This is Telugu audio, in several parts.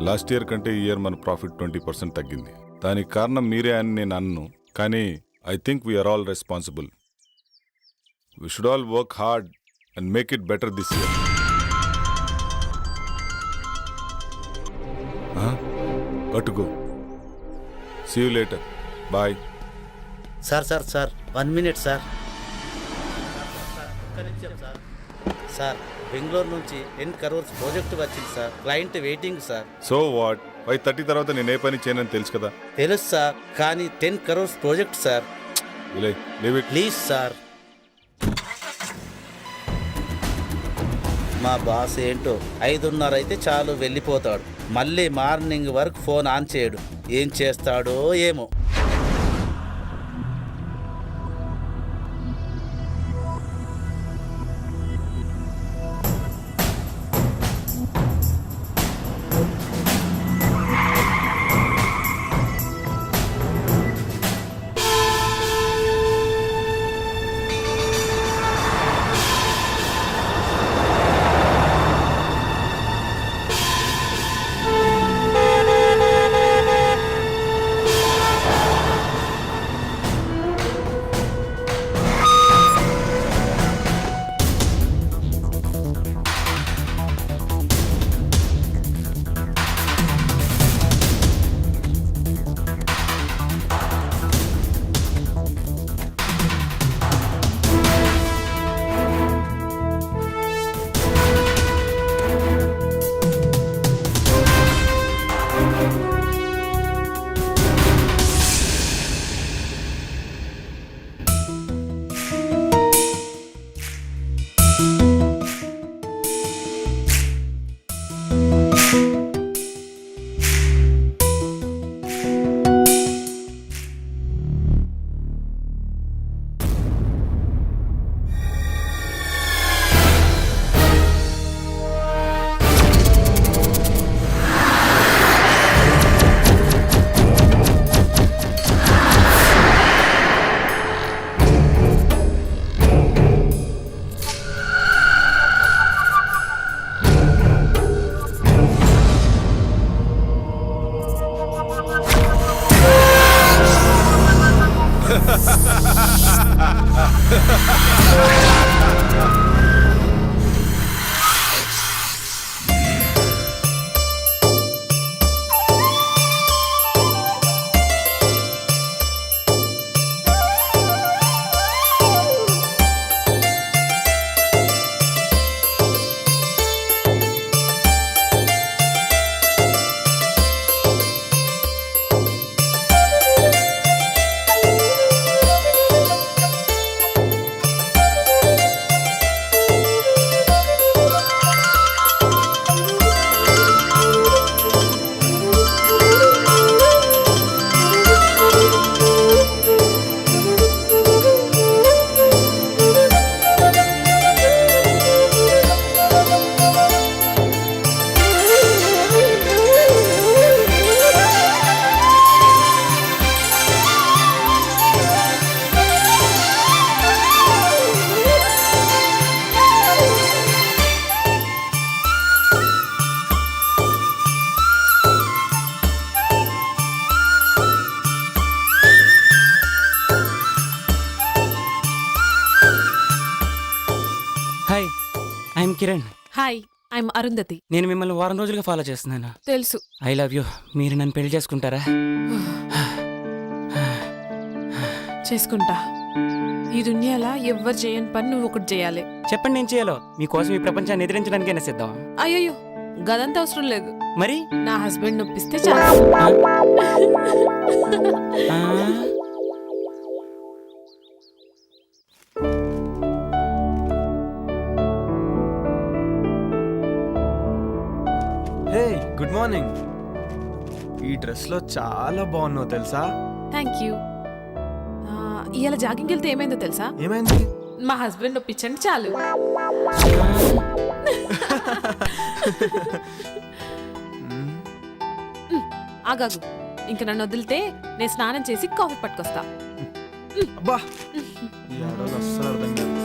లాస్ట్ ఇయర్ కంటే ఈ ఇయర్ మన ప్రాఫిట్ 20% తగ్గింది. దానికి కారణం మీరే అని నేను అన్ను, కానీ I think we are all responsible. We should all work hard and make it better this year. Go. See you later. Bye. Sir 1 minute sir. Sir Bengaluru నుంచి 10 crores ప్రాజెక్ట్ వచ్చింది sir. Client waiting sir. So what? 5:30 తర్వాత నేను ఏ పని చేయనని తెలుసు కదా. తెలుసు సార్, కానీ 10 crores project sir. Leave it please sir. మా బాస్ ఏంటో 5:30 అయితే చాలు వెళ్ళిపోతాడు. మళ్ళీ మార్నింగ్ వరకు ఫోన్ ఆన్ చేయడు. ఏం చేస్తాడో ఏమో. I'm Kiran. Hi, I'm Arundhati. నేను మిమ్మల్ని వారం రోజులుగా ఫాలో చేస్తున్నాను. తెలుసు. I love you. మీరు నన్ను పెళ్లి చేసుకుంటారా? చేసుకుంటా. ఈ దునియాలో ఎవ్వరు చేయని పని నువ్వు ఒకటి చేయాలి. చెప్పండి, నేను చేయాలో. మీకోసం ఈ ప్రపంచాన్ని ఎదిరించడానికైనా సిద్ధం. అయ్యో, గదంతా అవసరం లేదు. మరి నా హస్బెండ్ నొప్పిస్తే చాలు. హే, గుడ్ మార్నింగ్. ఈ డ్రెస్లో చాలా బాగున్నావు తెలుసా? Thank you. ఇవాళ జాగింగ్ వెళ్తే ఏమైందో తెలుసా? ఏమైంది? మా హస్బెండ్ ఒప్పించండి చాలు. ఆగాగు, ఇంక నన్ను వదిలితే నేను స్నానం చేసి కాఫీ పట్టుకొస్తా. అబ్బా ఈ ఆడవాళ్ళు అస్సలు అర్థం కాదు.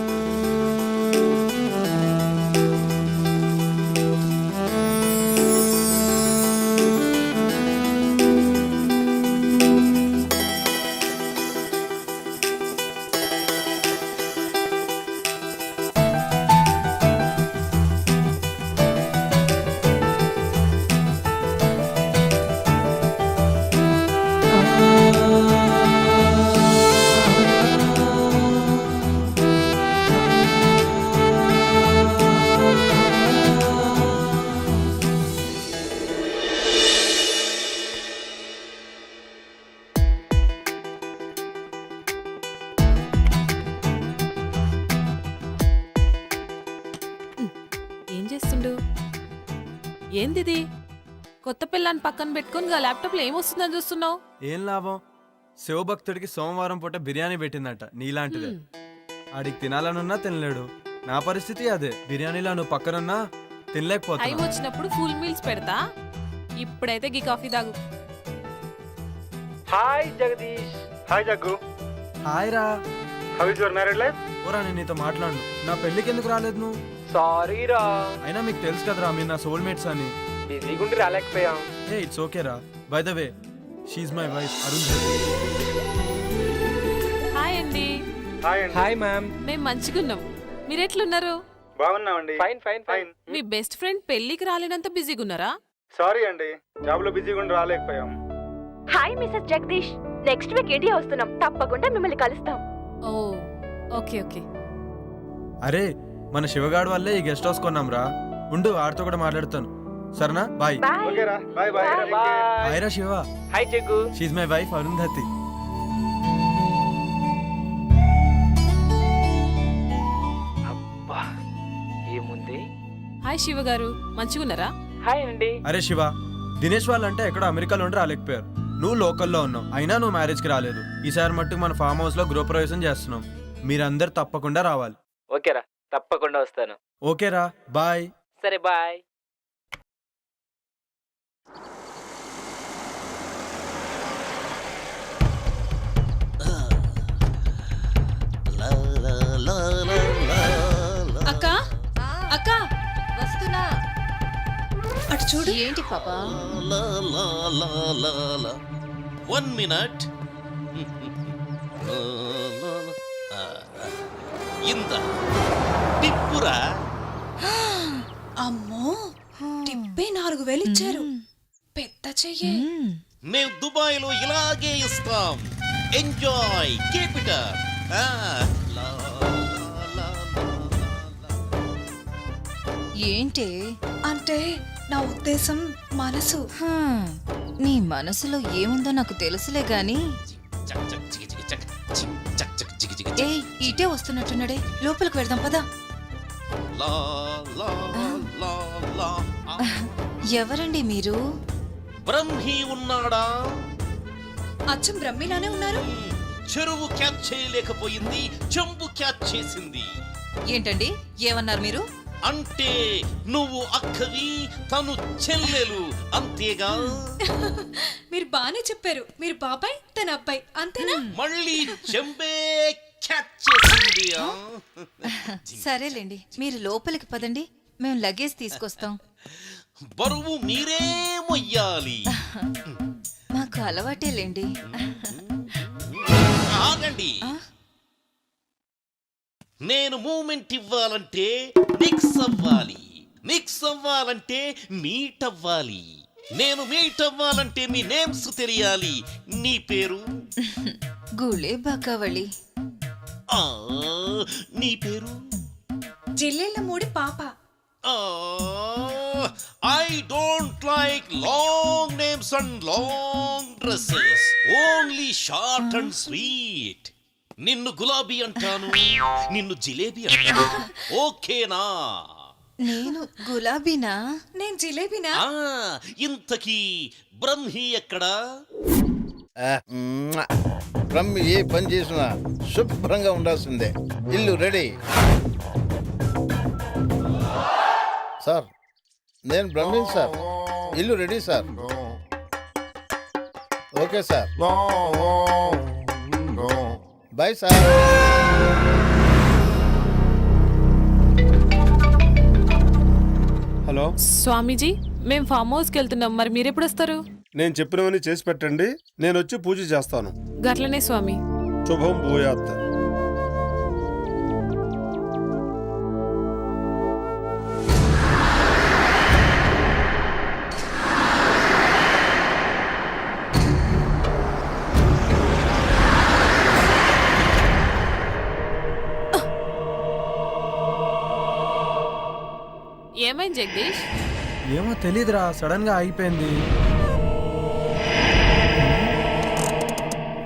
ఏం చేస్తుండు? ఏందిది? కొత్త పిల్లని పక్కన పెట్టుకుని ల్యాప్టాప్లో ఏమొస్తుందని చూస్తున్నావు? ఏం లాభం? శివభక్తుడికి సోమవారం పూట బిర్యానీ పెట్టిందట నీలాంటిదే. ఆడికి తినాలనున్నా తినలేడు. నా పరిస్థితి అదే. బిర్యానీలో నువ్వు పక్కనున్నా టైం తినలేకపోతున్నా. వచ్చినప్పుడు ఫుల్ మీల్స్ పెడతా. ఇప్పుడైతే గీ కాఫీ తాగు. Hi Jagdish. Hi Jaggu. Hi రా. How is your married life? ఓరా నేను నీతో మాట్లాడు. నా పెళ్ళికి ఎందుకు రాలేదు నువ్వు? సారీ రా, అయినా మీకు తెలుసు కదరా మీరు నా సోల్మేట్స్ అని. బిజీగుండి రాలేకపోయాం. ఏ ఇట్స్ ఓకే రా. By the way she my wife Arun. Hi అండి. హాయ్ అండి. Hi ma'am. మేము మంచిగున్నాం. మీరెట్లున్నారు? బాగున్నామండి. Fine fine fine. మీ బెస్ట్ ఫ్రెండ్ పెళ్లికి రాలేనంత బిజీగా ఉన్నారా? సారీ అండి, జాబ్ లో బిజీగుండి రాలేకపోయాం. Hi mister Jagdish, next week India వస్తున్నాం, తప్పకుండా మిమ్మల్ని కలుస్తాం. Oh okay okay. అరే మన శివగాడు వల్లే ఈ గెస్ట్ హౌస్ కొన్నాం రా. ఉండు ఆడితో కూడా మాట్లాడతాను. సరేనా? బాయ్. బాయ్. ఓకేరా, బాయ్ బాయ్. హాయ్ రా Shiva. Hi Jaggu. She's my wife Arundhati. అబ్బా ఏముంది. హాయ్ శివ గారు, మంచిగున్నారా? హాయ్ అండి. అరే శివ, దినేష్ వాళ్ళంటే ఎక్కడో అమెరికాలో ఉండి రాలేకపోయారు. నువ్వు లోకల్లో ఉన్నావు, అయినా నువ్వు మ్యారేజ్కి రాలేదు. ఈసారి మట్టుకు మన ఫామ్ హౌస్ లో గృహప్రవేశం చేస్తున్నాం. మీరందరు తప్పకుండా రావాలి. ఓకేరా, తప్పకుండా వస్తాను. ఓకేరా, బాయ్. సరే బాయ్. అక్క అక్క వస్తున్నా. అటు చూడు. ఏంటి పాపా? 1 minute. ఇంత టిప్పురా. అమ్మో, టిప్పే 4000 ఇచ్చారు. పెద్ద చెయ్యే. మేము దుబాయ్ లో ఇలాగే ఇస్తాం. Enjoy, keep it up. ఏంటి అంటే నా ఉద్దేశం మనసు. నీ మనసులో ఏముందో నాకు తెలుసులే గాని. ఏ ఇటే వస్తున్నట్టున్నాడే, లోపలికి వెళ్దాం పదా. ఎవరండి మీరు? బ్రహ్మి ఉన్నాడా? అచ్చం బ్రహ్మిలానే ఉన్నారు. చెరువు క్యాచ్ చేయలేకపోయింది, చెంబు క్యాచ్ చేసింది. ఏంటండి ఏమన్నారు మీరు? అంటే నువ్వు అక్కవి, తను చెల్లెలు, అంతేగా? మీరు బానే చెప్పారు. మీరు బాబాయ్, తన అబ్బాయి, అంతేనా? మళ్ళీ చెంబే క్యాచ్ చేసింది. సరేలేండి, మీరు లోపలికి పదండి, మేము లగేజ్ తీసుకొస్తాం. బరువు మీరే మొయ్యాలి. మాకు అలవాటేలేండి. ఆగండి. నేను మూమెంట్ ఇవ్వాలంటే మిక్స్ అవ్వాలి, మిక్స్ అవ్వాలంటే మీట్ అవ్వాలి, నేను మీట్ అవ్వాలంటే మీ నేమ్స్ తెలియాలి. నీ పేరు? గుళే బాకావళి. నీ పేరు? జిల్లెళ్ళ మూడి పాప. I don't like long names and long dresses. Only short and sweet. నిన్ను గులాబీ అంటాను, నిన్ను జిలేబీ అంటాను. ఓకేనా? నేను గులాబీనా? నేను జిలేబీనా? ఇంతకీ బ్రహ్మి ఎక్కడా? ఫ్రమ్ ఏ పని చేసినా శుభ్రంగా ఉండాల్సిందే. ఇల్లు రెడీ. సార్ నేను బ్రహ్మిన్ సార్. ఇల్లు ready sir. Okay sir. Bye sir. Hello, Swamiji, మేము ఫామ్ హౌస్కి వెళ్తున్నాం. మరి మీరెప్పుడు వస్తారు? నేను చెప్పినవన్నీ చేసి పెట్టండి, నేను వచ్చి పూజ చేస్తాను. గట్లనే స్వామి. శుభం భూయాత్. ఏమైంది జగదీష్? ఏమో తెలీదురా, సడన్ గా ఆగిపోయింది.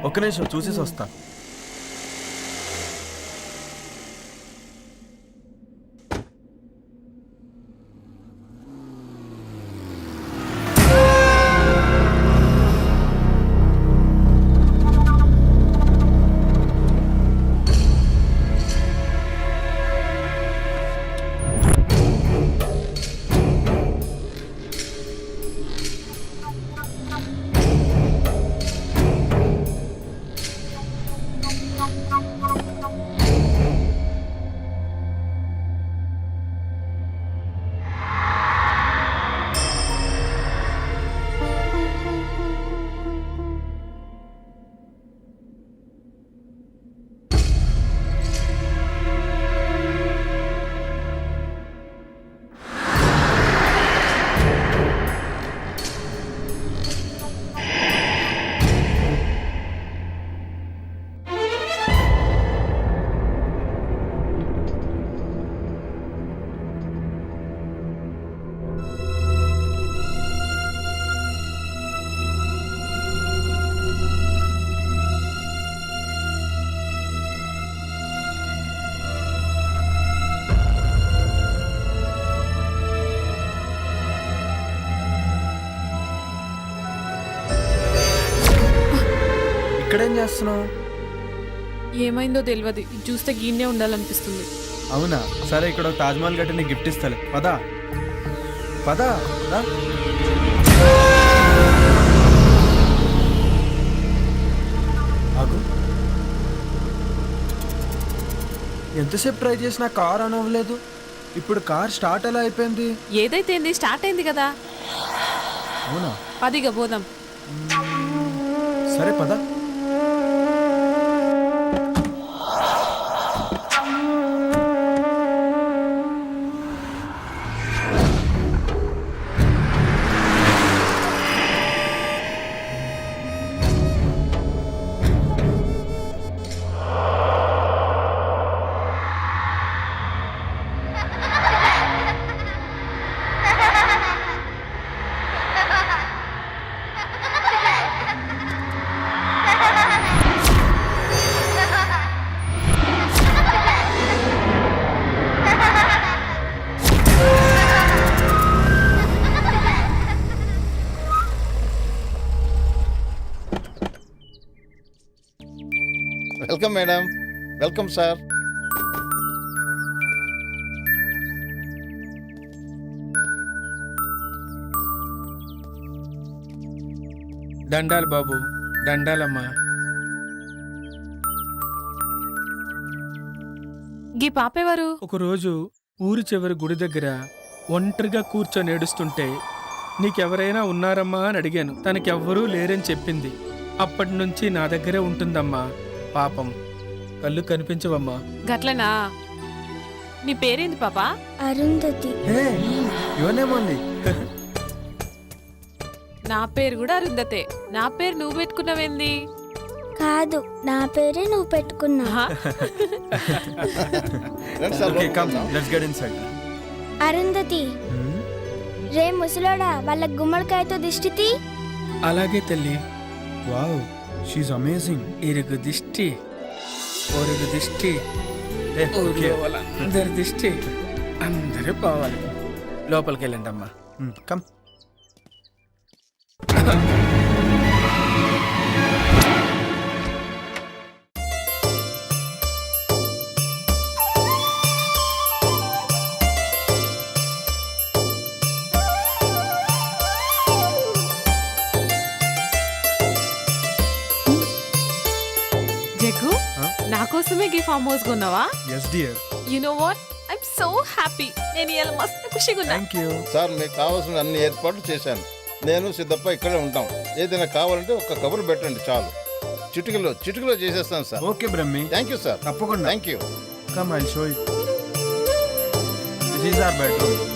ఒక్క నిమిషం చూసేసి వస్తా. ఇక్కడేం చేస్తున్నావు? ఏమైందో తెలియదు. ఇది చూస్తే గీన్నే ఉండాలనిపిస్తుంది. అవునా, సరే ఇక్కడ ఒక తాజ్మహల్ కట్టి నీకు గిఫ్ట్ ఇస్తాలే. పదా పదా రా. ఆగు. ఎంతసేపు ట్రై చేసినా కార్ ఆన్ అవ్వలేదు. ఇప్పుడు కార్ స్టార్ట్ ఎలా అయిపోయింది? ఏదైతే ఏంది, స్టార్ట్ అయింది కదా. అవునా, పదిగా పోదాం. సరే పదా. Welcome madam. Welcome sir. దండాలు బాబు, దండాలమ్మా. గీ పాపేవారు? ఒకరోజు ఊరి చివరి గుడి దగ్గర ఒంటరిగా కూర్చొని ఏడుస్తుంటే నీకెవరైనా ఉన్నారమ్మా అని అడిగాను. తనకెవ్వరూ లేరని చెప్పింది. అప్పటి నుంచి నా దగ్గరే ఉంటుందమ్మా. పాపం, కళ్ళు కనిపించవమ్మా. గట్లనా? నీ పేరేంది పాపా? అరుంధతి. యువనేమోంది. నా పేరు కూడా అరుంధతే. నా పేరు నువ్వు పెట్టుకున్నావేంది? కాదు, నా పేరే నువ్వు పెట్టుకున్నా. Okay, come, let's get inside. Arundhati, రే ముసలోడా, వాళ్ళ గుమ్మడికాయతో దిష్టి. అలాగే తల్లి. Wow, she's amazing. ఇరుగు దిష్టి, పొరుగు దిష్టి, ఊర్లో వాళ్ళందరి దిష్టి అందరూ పోవాలి. లోపలికి వెళ్ళండి అమ్మా. కమ్. జగ్గు Huh? నా కోసమే గీ ఫామ్ హౌస్ కొన్నావా? Yes dear. You know what, I'm so happy. నేను ఇలా మస్తు ఖుషిగా ఉన్నా. Thank you. సార్ మీకు కావాల్సిన అన్ని ఏర్పాట్లు చేశాను. నేను సిద్ధప్ప ఇక్కడే ఉంటాం. ఏదైనా కావాలంటే ఒక్క కబురు పెట్టండి చాలు. చిటికలో చేసేస్తాను sir. Okay Brahmi. Thank you sir. తప్పకుండా. Thank you. Come I show you. This is our bedroom.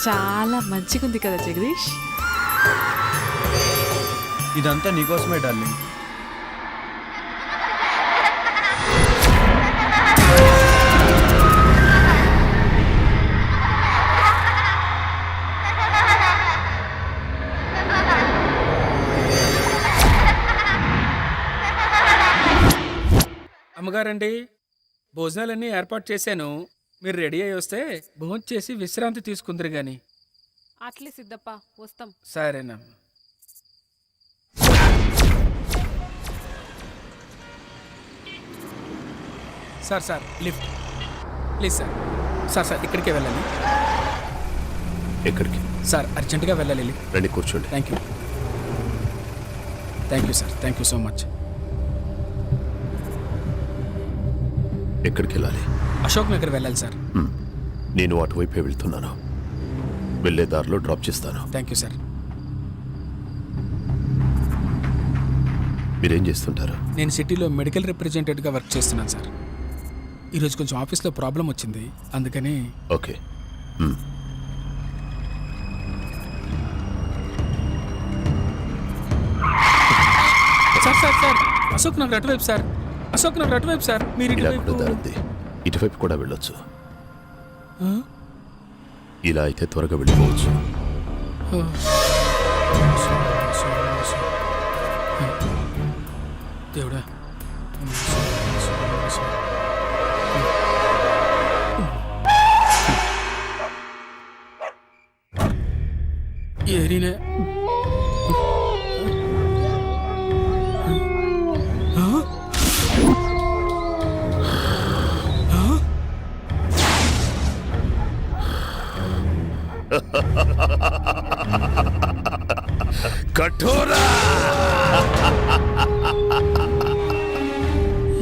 చాలా మంచిగా ఉంది కదా జగదీష్. ఇదంతా నీకోసమే డార్లింగ్. అమ్మగారండి, భోజనాలన్నీ ఏర్పాటు చేశాను. మీరు రెడీ అయ్యి వస్తే భోజనం చేసి విశ్రాంతి తీసుకుందరు గాని. అట్లే సిద్ధప్ప, వస్తాం. సరేనమ్మా. Sir lift please sir. Sir ఇక్కడికే వెళ్ళాలి. ఎక్కడికి? సార్ అర్జెంటుగా వెళ్ళాలి. రండి కూర్చోండి. Thank you sir. Thank you so much. ఎక్కడికి వెళ్ళాలి? అశోక్ నగర్ వెళ్ళాలి సార్. నేను అటువైపే వెళ్తున్నాను. వెళ్ళే దారిలో డ్రాప్ చేస్తాను. Thank you sir. మీరేం చేస్తుంటారు? నేను సిటీలో మెడికల్ రిప్రజెంటేటివ్గా వర్క్ చేస్తున్నాను సార్. ఈరోజు కొంచెం ఆఫీస్లో ప్రాబ్లం వచ్చింది, అందుకని. ఓకే. సార్ అశోక్ నగర్ అటువైపు సార్. అశోక్ నగర్ అటువైపు సార్. మీరు ఇలా ఇటువైపు. కూడా దారి ఉంది. ఇటువైపు కూడా వెళ్ళొచ్చు. ఇలా అయితే త్వరగా వెళ్ళిపోవచ్చు. దేవుడా. ఏరినే. కఠోరా!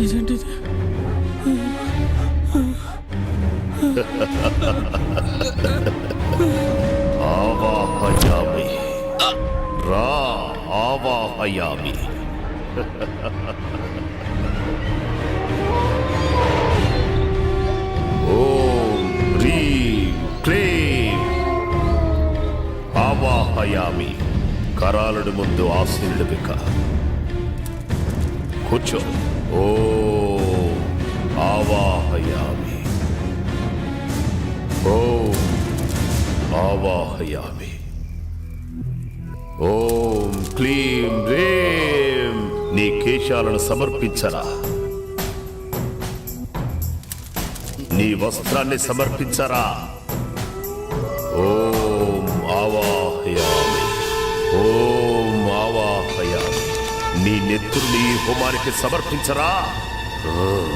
ఇదేంటి? ఆవాహయామి రా ఆవాహయామి. ఓం హ్రీం క్లీం ఆవాహయామి. కరాలుడు ముందు ఆశీనుడు బిక్క. కూర్చో. ఓం ఆవాహయామి. ఓం ఆవాహయామి. ఓం క్లీం రేం. నీ కేశాలను సమర్పించరా. నీ వస్త్రాన్ని సమర్పించరా. ఓం ఆవాహయామి. ఓం ఆవాహయామి. నీ నెత్తుర్ని ఈ హోమానికి సమర్పించరా. ఓం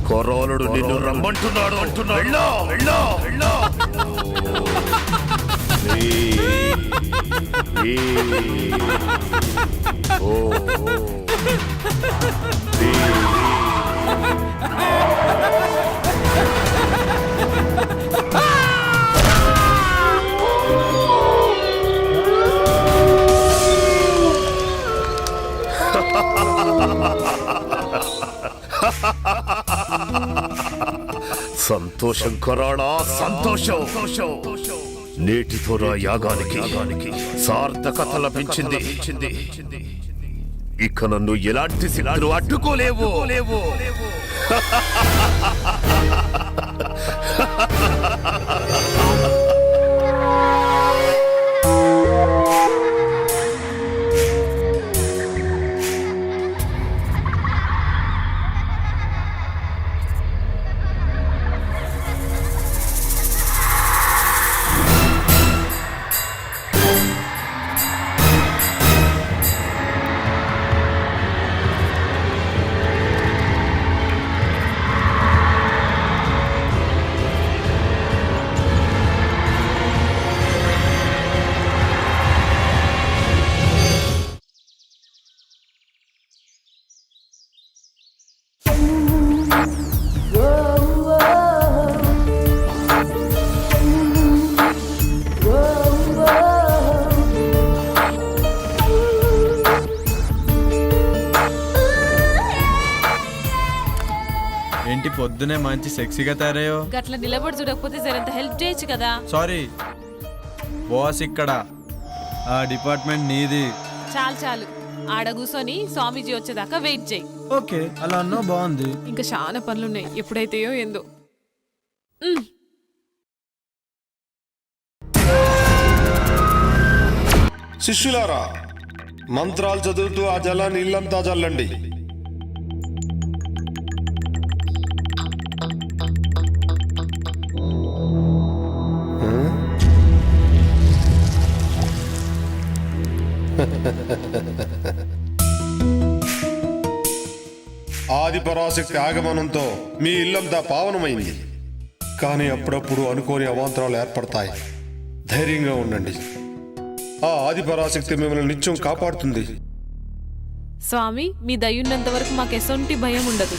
కొరోలుడు నిన్ను రమ్మంటున్నాడు అంటున్నాడు. సంతోషం కొరాడా, సంతోషం. నేటితో నా యాగానికి సార్థకత లభించింది. ఇక నన్ను ఎలాంటి సిద్ధులు అడ్డుకోలేవు. ఏంటి పొద్దునే మంచి సెక్సీగా తయారయ్యో? గట్ల నిలబడి చూడకపోతే జరంత హెల్ప్ చేయొచ్చు కదా. సారీ బాస్, ఇక్కడ ఆ డిపార్ట్మెంట్ నీది. చాలు చాలు, ఆడ కూర్చొని స్వామీజీ వచ్చేదాకా వెయిట్ చేయి. ఓకే, అలా అన్నా బాగుంది. ఇంకా చాలా పనులున్నాయి, ఎప్పుడైతేయో ఏందో. శిష్యులారా, మంత్రాలు చదువుతూ ఆ జలాన్ని ఇల్లంతా చల్లండి. ఆది పరాశక్తి ఆగమనంతో మీ ఇల్లంతా పావనమైంది. కానీ అప్పుడప్పుడు అనుకోని అవాంతరాలు ఏర్పడతాయి. ధైర్యంగా ఉండండి. ఆ ఆది పరాశక్తి మిమ్మల్ని నిత్యం కాపాడుతుంది. స్వామి, మీ దయ్యున్నంత వరకు మాకు ఎసొంటి భయం ఉండదు.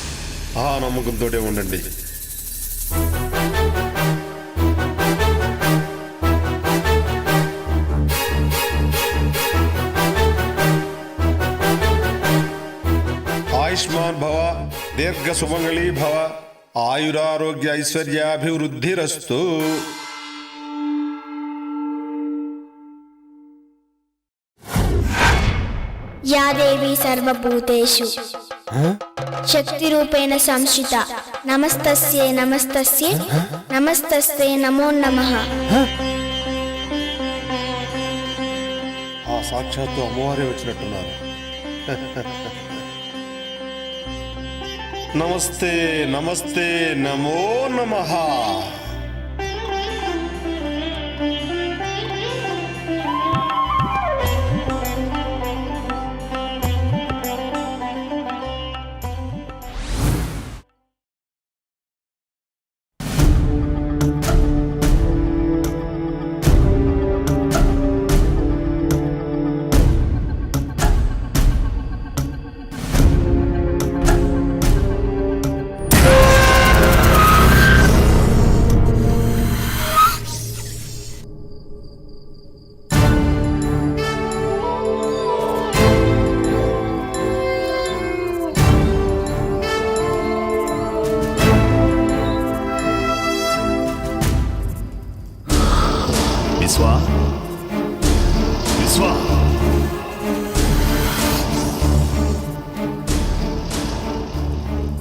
ఆ నమ్మకంతోనే ఉండండి. ఆయుష్మాన్ భవ, దీర్ఘ సుమంగళీ భవ, ఆయురారోగ్య ఐశ్వర్యాభివృద్ధిరస్తు. యా దేవి సర్వభూతేషు శక్తి రూపేణ సంస్థిత నమస్తస్యై నమస్తస్యై నమస్తస్యై నమో నమః. ఆ సాక్షాత్తు అమ్మవారే వచ్చినట్టున్నారు. నమస్తే నమస్తే నమో నమః.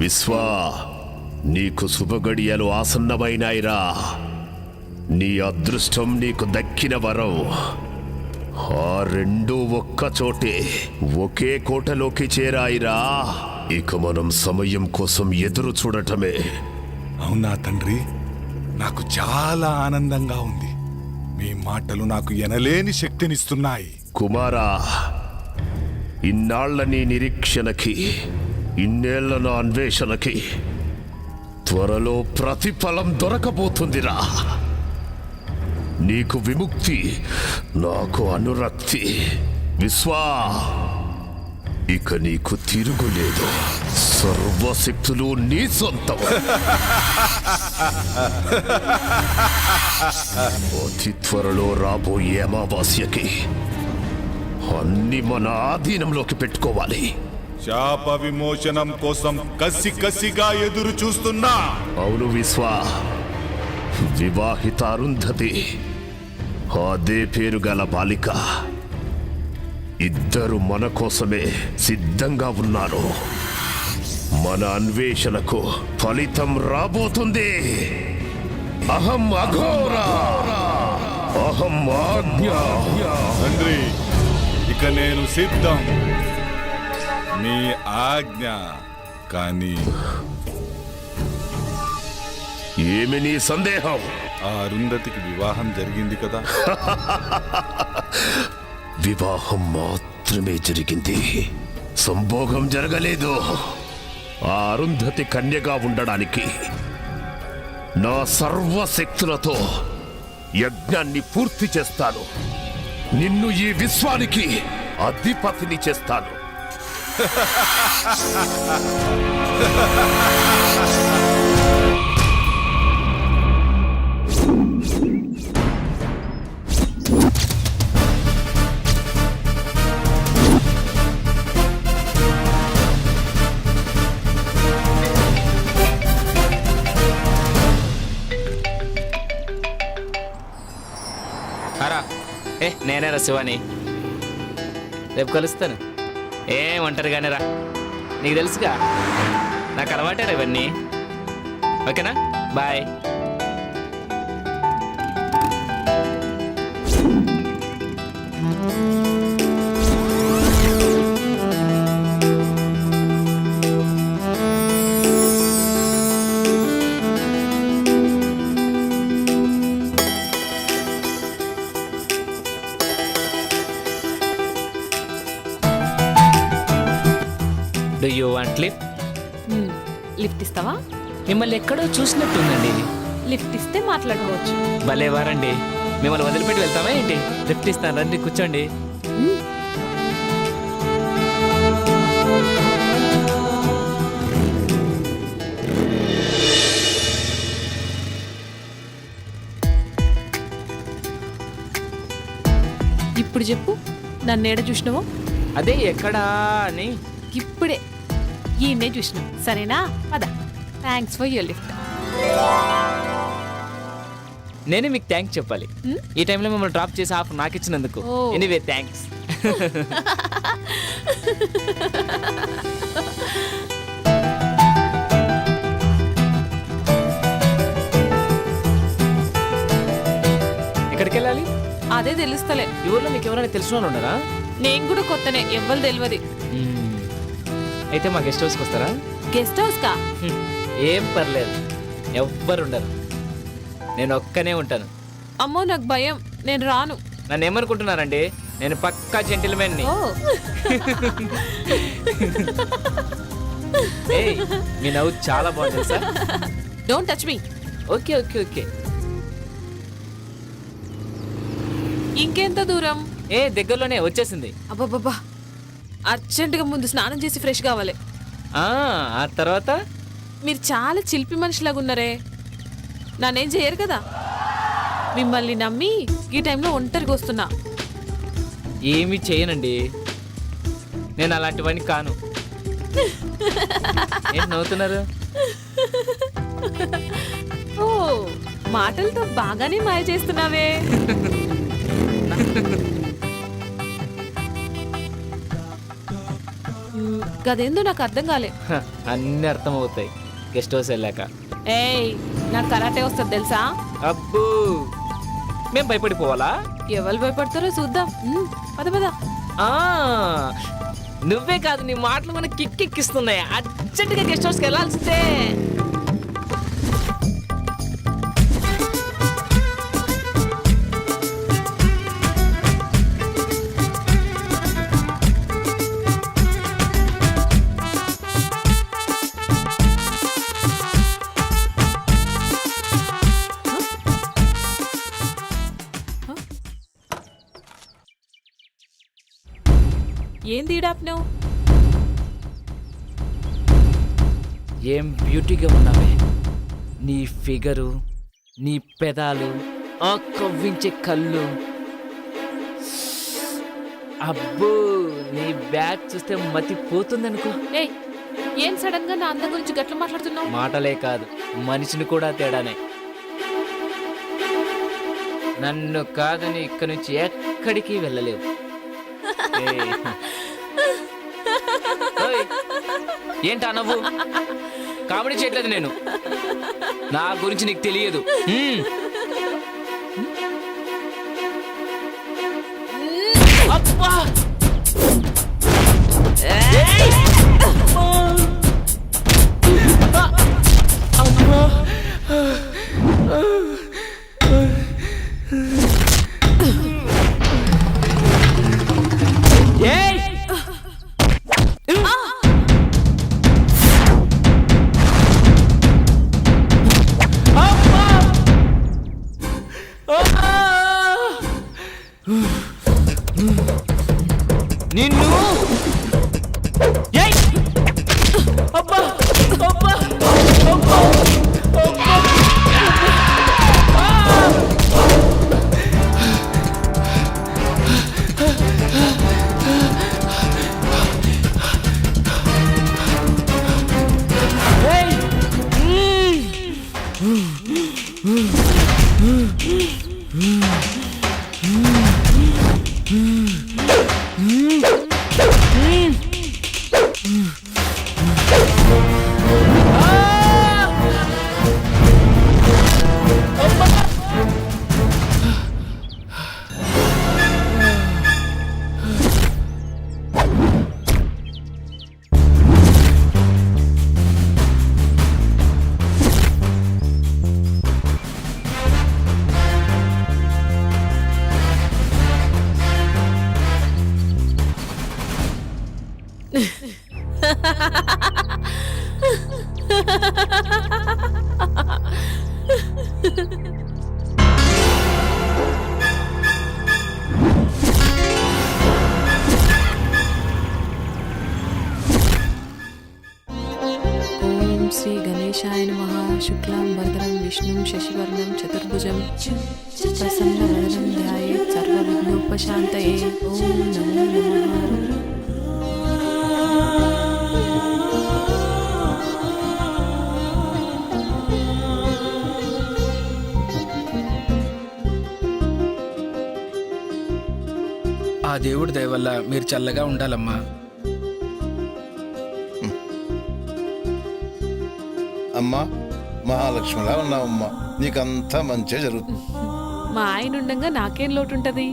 విశ్వా, నీకు శుభగడియలు ఆసన్నమైనాయిరా. నీ అదృష్టం నీకు దక్కిన వరం. ఆ రెండు ఒక్క చోటే ఒకే కోటలోకి చేరాయిరా. ఇక మనం సమయం కోసం ఎదురు చూడటమే. అవునా తండ్రి, నాకు చాలా ఆనందంగా ఉంది. మీ మాటలు నాకు ఎనలేని శక్తినిస్తున్నాయి. కుమారా, ఇన్నాళ్ల నీ నిరీక్షణకి, ఇన్నేళ్ల నా అన్వేషణకి త్వరలో ప్రతిఫలం దొరకబోతుందిరా. నీకు విముక్తి, నాకు అనురక్తి. విశ్వా, ఇక నీకు తిరుగులేదు. సర్వశక్తులు నీ సొంతం. అతి త్వరలో రాబోయే అమావాస్యకి అన్ని మన ఆధీనంలోకి పెట్టుకోవాలి. శాప విమోచనం కోసం కసిగా ఎదురు చూస్తున్నా. అవును విశ్వా, వివాహిత అరుంధతి, అదే పేరు గల బాలిక, ఇద్దరు మన కోసమే సిద్ధంగా ఉన్నారు. మన అన్వేషణకు ఫలితం రాబోతుంది. అహం అఘోర, అహం ఆజ్ఞ. తండ్రి, ఇక నేను సిద్ధం. మీ ఆజ్ఞ. కానీ ఏమి నీ సందేహం? ఆ అరుంధతికి వివాహం జరిగింది కదా? వివాహం మాత్రమే జరిగింది, సంభోగం జరగలేదు. ఆ అరుంధతి కన్యగా ఉండడానికి నా సర్వశక్తులతో యజ్ఞాన్ని పూర్తి చేస్తాను. నిన్ను ఈ విశ్వానికి అధిపతిని చేస్తాను. నేనేరా శివాని. రేపు కలుస్తాను. ఒంటరిగానే రా, నీకు తెలుసుగా నాకు అలవాటేరా ఇవన్నీ. ఓకేనా, bye. Do you want lift? Lift ఇస్తావా? మిమ్మల్ని ఎక్కడో చూసినట్టుందండి. లిఫ్ట్ ఇస్తే మాట్లాడుకోవచ్చు. భలేవారండి, మిమ్మల్ని వదిలిపెట్టి వెళ్తామా ఏంటి? లిఫ్ట్ ఇస్తాను, రండి కూర్చోండి. ఇప్పుడు చెప్పు, నన్ను ఏడ చూసినావో? అదే ఎక్కడా అని. ఇప్పుడే ఈయన్నే చూసినావు, సరేనా? పద. Thanks for your lift. నేనే మీకు థ్యాంక్స్ చెప్పాలి. ఈ టైంలో మిమ్మల్ని డ్రాప్ చేసి ఆఫర్ నాకు ఇచ్చినందుకు. Anyway thanks. ఎక్కడికి వెళ్ళాలి? అదే తెలుస్తలే. ఈ ఊర్లో మీకు ఎవరైనా తెలిసిన వాళ్ళు ఉన్నారా? నేను కూడా కొత్తనే, ఎవ్వరు తెలియదు. అయితే మా గెస్ట్ హౌస్కి వస్తారా? గెస్ట్ హౌస్ కా? ఏం పర్లేదు, ఎవ్వరు ఉండరు, నేను ఒక్కనే ఉంటాను. అమ్మో నాకు భయం, నేను రాను. నన్ను ఏమనుకుంటున్నారండి, నేను పక్కా జెంటిల్మెన్ని. మీ నవ్వు చాలా బాగుంది sir. Don't touch me. Okay okay okay. ఇంకెంత దూరం? దగ్గరలోనే వచ్చేసింది. అబ్బాబ్బా, అర్జెంటుగా ముందు స్నానం చేసి ఫ్రెష్ కావాలి. ఆ తర్వాత? మీరు చాలా చిలిపి మనిషిలాగా ఉన్నారే, నన్నేం చేయరు కదా. మిమ్మల్ని నమ్మి ఈ టైంలో ఒంటరిగా వస్తున్నా. ఏమీ చేయనండి, నేను అలాంటివన్నీ కాను. ఏంటి నవ్వుతున్నారు? ఓ, మాటలతో బాగానే మాయ చేస్తున్నావే. గదేందో నాకు అర్థం కాలే. అన్ని అర్థం అవుతాయి గెస్ట్ హౌస్ వెళ్ళాక. ఏయ్, నాకు కరాటే వస్తుంది తెలుసా? అబ్బో, మేము భయపడిపోవాలా? ఎవరు భయపడతారో చూద్దాం. పద పద. నువ్వే కాదు, నీ మాటలు మనకి కిక్కెక్కిస్తున్నాయి. అర్జెంటుగా గెస్ట్ హౌస్కి వెళ్ళాల్సిందే. ఏంది ఈడాప్నావు? ఏం బ్యూటీగా ఉన్నావే, నీ ఫిగరు, నీ పెదాలు, ఆ కవ్వించే కళ్ళు. అబ్బో, నీ బ్యాగ్ చూస్తే మతి పోతుందనుకో. ఏయ్, ఏం సడన్ గా నా అందం గురించి గట్ల మాట్లాడుతున్నావు? మాటలే కాదు, మనిషిని కూడా తేడానే. నన్ను కాదని ఇక్కడి నుంచి ఎక్కడికి వెళ్ళలేవు. ఏంటా నవ్వు? కామెడీ చేయట్లేదు నేను, నా గురించి నీకు తెలియదు. అబ్బా, నిన్ను నమః శుక్లాం వరదరం విష్ణుం శశివర్ణం చతుర్భుజం ప్రసన్నవదనం ధ్యాయేత్ సర్వవిఘ్నోపశాంతయే. ఓం నమో నమః. ఆ దేవుడి దయ వల్ల మీరు చల్లగా ఉండాలమ్మా. అమ్మా మహాలక్ష్మిలా ఉన్నావమ్మా, నీకంతా మంచిగా జరుగుతుంది. మా ఆయన ఉండగా నాకేం లోటు ఉంటది?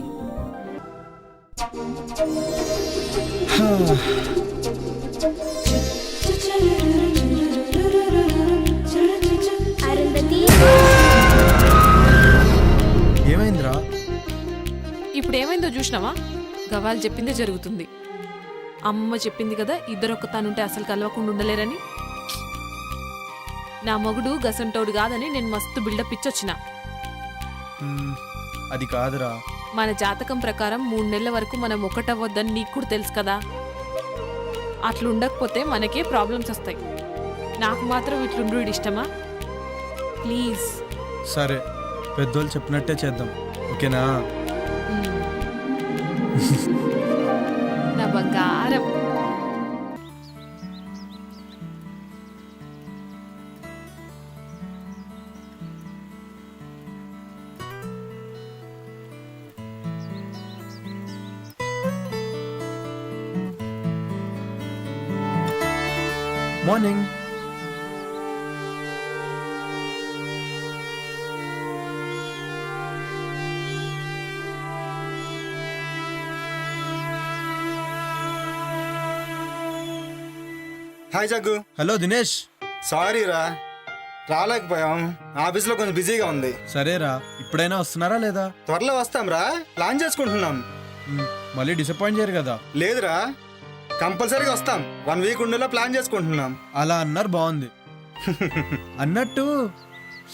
అరుంధతి, ఏమైందిరా? ఇప్పుడు ఏమైందో చూసినావా? గవాలు చెప్పిందే జరుగుతుంది. అమ్మ చెప్పింది కదా, ఇద్దరొక్క తానుంటే అసలు కలవకుండా ఉండలేరని. నా మొగుడు గసంటోడు కాదని నేను మస్తు బిల్డప్ ఇచ్చొచ్చిన. అది కాదురా. మన జాతకం ప్రకారం 3 నెలల వరకు మనం ఒకటవ్వద్దని నీకు కూడా తెలుసు కదా. అట్లుండకపోతే మనకే ప్రాబ్లమ్స్ వస్తాయి. నాకు మాత్రం ఇట్లుండు ఇష్టమా? ప్లీజ్. సరే, పెద్దోళ్ళు చెప్పినట్టే చేద్దాం, ఓకేనా? నా బంగారం. Morning. Hi Jaggu. Hello Dinesh. Sorry రా, రాలేకపోయాం. ఆఫీస్లో కొంచెం బిజీగా ఉంది. సరేరా, ఇప్పుడైనా వస్తున్నారా లేదా? త్వరలో వస్తాం రా, ప్లాన్ చేసుకుంటున్నాం. మళ్ళీ డిసప్పాయింట్ చేయరు కదా? లేదురా, కంపల్సరీగా వస్తాం. 1 వీక్ ఉండేలా ప్లాన్ చేసుకుంటున్నాం. అలా అన్నారు, బాగుంది. అన్నట్టు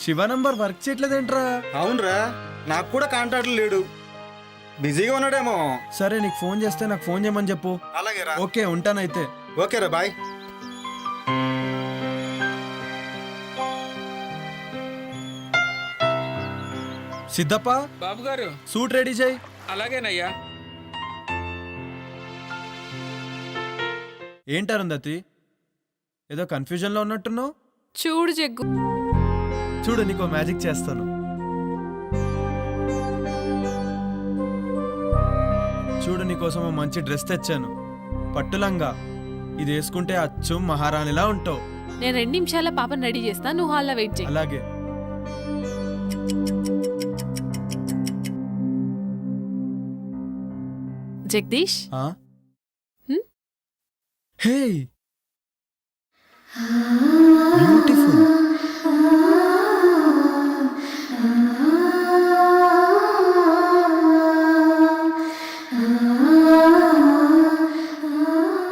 శివ నంబర్ వర్క్ చేయట్లేదేంట్రా? అవునరా, నాకు కూడా కాంటాక్ట్ లేడు, బిజీగా ఉన్నాడేమో. సరే, నీకు ఫోన్ చేస్తే నాకు ఫోన్ చేయమని చెప్పు. అలాగే రా. ఓకే, ఉంటానైతే. ఓకే రా, బాయ్. సిద్ధప్ప బాబు గారు, సూట్ రెడీ చేయి. అలాగేనయ్యా. ఏంటారుందతి, ఏదో కన్ఫ్యూజన్లో ఉన్నట్టున్నావు? చూడు జగ్గు, చూడు, నీకో మ్యాజిక్ చేస్తాను. చూడు, నీకోసం ఓ మంచి డ్రెస్ తెచ్చాను, పట్టులంగా. ఇది వేసుకుంటే అచ్చం మహారాణిలా ఉంటావు. నేను 2 నిమిషాల పాపని రెడీ చేస్తా, నువ్వు హాల్లో వెయిట్ చేయి. అలాగే. జగదీష్, హే, బ్యూటిఫుల్.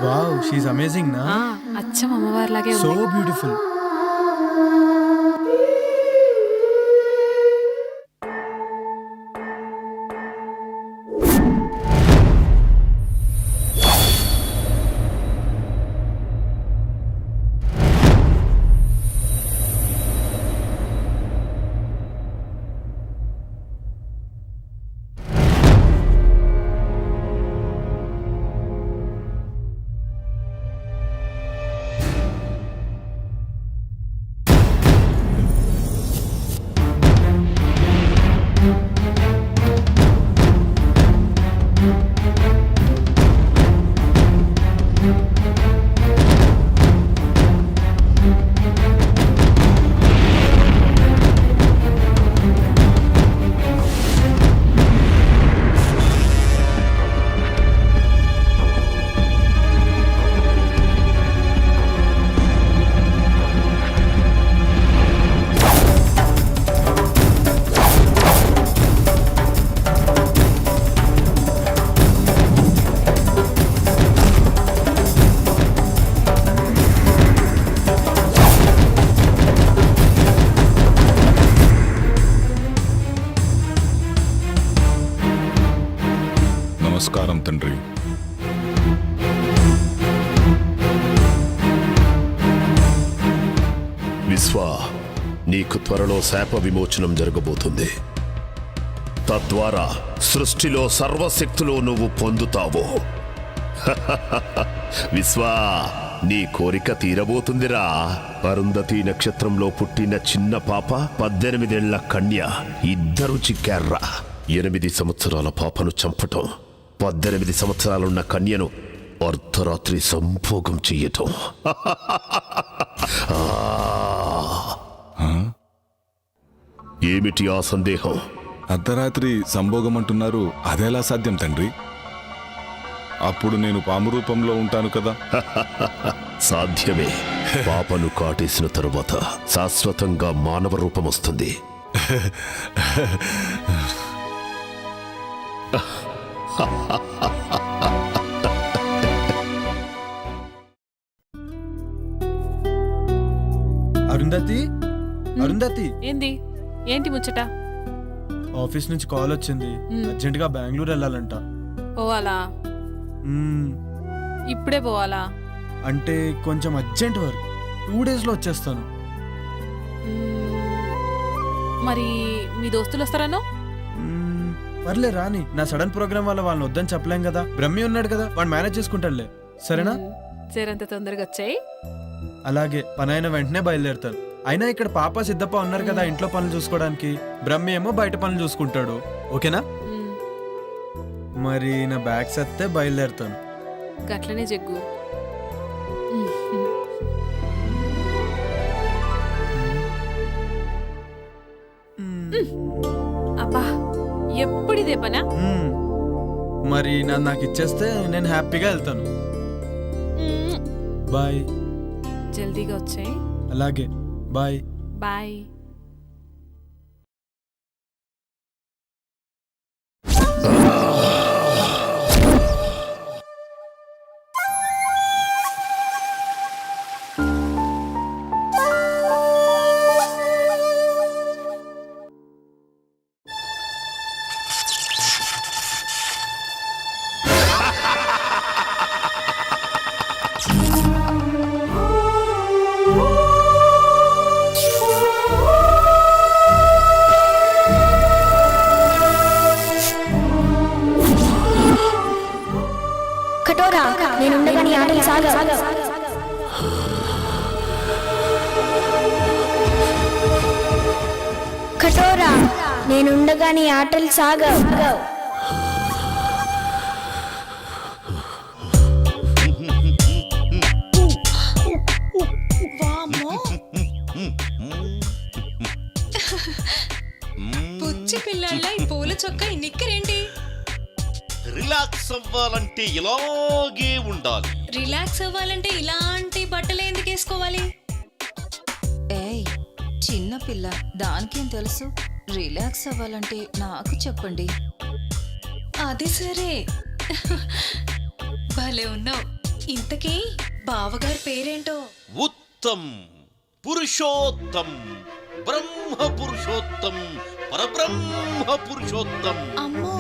వావ్, షీఈ్ అమేజింగ్ నా? అచ్చం అమ్మవారిలాగే సో ఉంది. బ్యూటిఫుల్. నమస్కారం తండ్రి. విశ్వ నీకు త్వరలో శాప విమోచనం జరగబోతుంది. తద్వారా సృష్టిలో సర్వశక్తులు నువ్వు పొందుతావు. విశ్వా, నీ కోరిక తీరబోతుందిరా. అరుంధతి నక్షత్రంలో పుట్టిన చిన్న పాప, 18 ఏళ్ల కన్య ఇద్దరు చిక్కార్రా. 8 సంవత్సరాల పాపను చంపటం, 18 సంవత్సరాలున్న కన్యను అర్ధరాత్రి సంభోగం చెయ్యటం. ఏమిటి ఆ సందేహం? అర్ధరాత్రి సంభోగం అంటున్నారు, అదెలా సాధ్యం తండ్రి? అప్పుడు నేను పాము రూపంలో ఉంటాను కదా. సాధ్యమే. పాపను కాటేసిన తరువాత శాశ్వతంగా మానవ రూపం వస్తుంది. అరుంధతి, అరుంధతి, ఏంది? ఏంటి ముచ్చట? ఆఫీస్ నుంచి కాల్ వచ్చింది. అర్జెంటుగా బెంగళూరు వెళ్ళాలంట. పోవాలా? ఇప్పుడే పోవాలా? అంటే కొంచెం అర్జెంట్ వర్క్, 2 daysలో వచ్చేస్తాను. మరి మీ దోస్తులు వస్తారనో? పర్లే రాని. నా సడన్ ప్రోగ్రామ్ వల్ల వాళ్ళని వద్దని చెప్పలేం కదా. బ్రహ్మి ఉన్నాడు కదా, వాడు మేనేజ్ చేసుకుంటాడులే. సరేనా? సరేంత తొందరగా వచ్చాయి. అలాగే, పని అయిన వెంటనే బయలుదేరుతాను. అయినా ఇక్కడ పాప సిద్ధప్ప ఉన్నారు కదా ఇంట్లో పనులు చూసుకోవడానికి. బ్రహ్మి ఏమో బయట పనులు చూసుకుంటాడు. ఓకేనా? మరి నా బ్యాగ్స్ వస్తే బయలుదేరుతాను. గట్లనే జగ్గు. అబ్బా, ఎప్పుడిదే పనా? మరి నాకు ఇచ్చేస్తే నేను హ్యాపీగా వెళ్తాను. బాయ్. జల్దీగా వచ్చాయి. అలాగే, బాయ్. బాయ్. కటోరా, నేనుండగా నీ ఆటలు సాగవు. కటోరా, నేనుండగా నీ ఆటలు సాగవు. పుచ్చి పిల్లల ఈ పూల చొక్క ఈ నిక్కరేంటి? రిలాక్స్ అవ్వాలంటే ఇలాగే ఉండాలి. రిలాక్స్ అవ్వాలంటే ఇలాంటి బట్టలు ఎందుకు వేసుకోవాలి? ఏయ్, చిన్న పిల్ల, దానికేం తెలుసు? రిలాక్స్ అవ్వాలంటే నాకు చెప్పండి. అది సరే, భలే ఉన్నావు. ఇంతకీ బావగారి పేరేంటో? ఉత్తమ్, పురుషోత్తం, బ్రహ్మ పురుషోత్తం, పరబ్రహ్మ పురుషోత్తం. అమ్మో,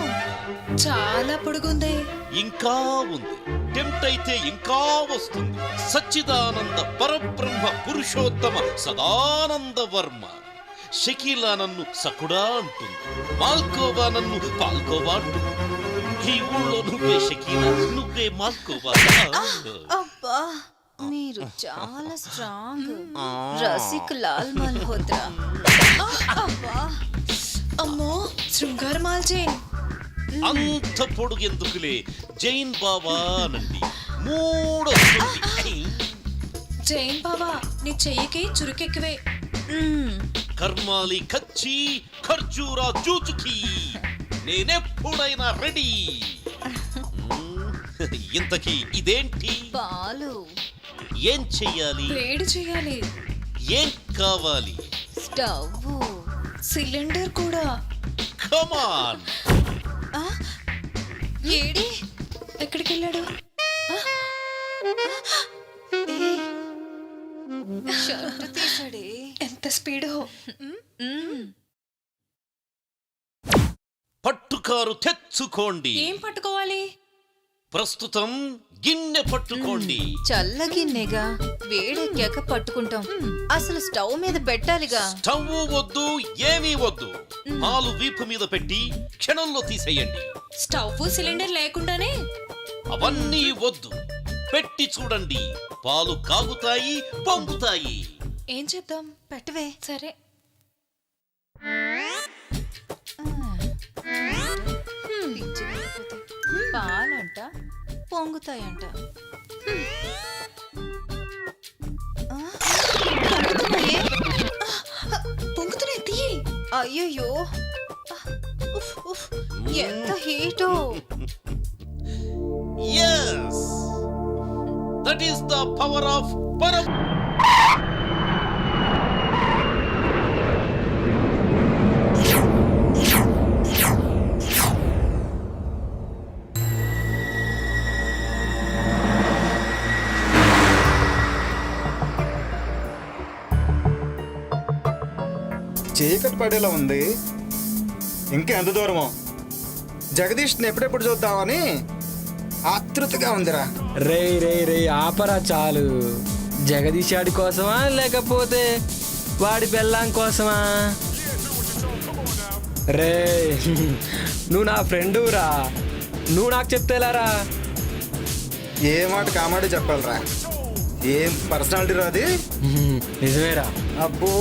చాలా పొడుగుంది. ఇంకా ఉంది, టెంప్ట్ అయితే ఇంకా వస్తుంది. సచ్చిదానంద పరబ్రహ్మ పురుషోత్తమ సదానంద వర్మ. షకీలా నన్ను సకుడా అంటుంది, మాల్కోవా నన్ను పాల్కోవా అంటుంది. ఈ ఊళ్ళో నువ్వే షకీలా, నువ్వే మాల్కోవా. అబ్బా, మీరు చాలా స్ట్రాంగ్. రసిక్ లాల్ మల్హోత్రా. అబ్బా, అమ్మో, శృంగార మాల్ జైన్. అంత పొడుగెందుకులే, జైన్ బాబా నండి. 3 జైన్ బాబా, నీ చెయ్యికి చురుకెక్కువే. కర్మాలి కచ్చి, ఖర్జూరా జూచుకి. నేనెప్పుడైనా రెడీ. ఇంతకీ ఇదేంటి? పాలు. ఏం చెయ్యాలి? వేడి చెయ్యాలి. ఏం కావాలి? స్టవ్, సిలిండర్ కూడా. కమాన్. ఏడి, ఎక్కడికి వెళ్ళాడు? షర్ట్ తీసాడే. ఎంత స్పీడో. పట్టుకారు తెచ్చుకోండి. ఏం పట్టుకోవాలి? ప్రస్తుతం గిన్నె పట్టుకోండి. చల్లగిన్నెగా వేడెక్కాక పట్టుకుంటాం. అసలు స్టవ్ మీద పెట్టాలిగా. స్టవ్ వద్దు, ఏమీ వద్దు. పాలు వీపు మీద పెట్టి క్షణంలో తీసేయండి. స్టవ్ సిలిండర్ లేకుండానే అవన్నీ వద్దు, పెట్టి చూడండి. పాలు కాగుతాయి, పొంగుతాయి. ఏం చేద్దాం? పెట్టవే. సరే. పాలంట పొంగుతాయంట. పొంగుతున్నాయి, తీయి. అయ్యయ్యో, ఎంత హీటో. Yes, that is the power of Param. చీకటి పడేలా ఉంది. ఇంకా ఎంత దూరమో? జగదీష్ని ఎప్పుడెప్పుడు చూద్దామని ఆతృతగా ఉందిరా. రే రే రే ఆపరా చాలు. జగదీష్ వాడి కోసమా లేకపోతే వాడి పెళ్ళాం కోసమా? రే నువ్వు నా ఫ్రెండు రా, నువ్వు నాకు చెప్తేలారా. ఏ మాట కామాడే చెప్పాలరా. ఏం పర్సనాలిటీ రా అది. నిజమేరా. అబ్బో,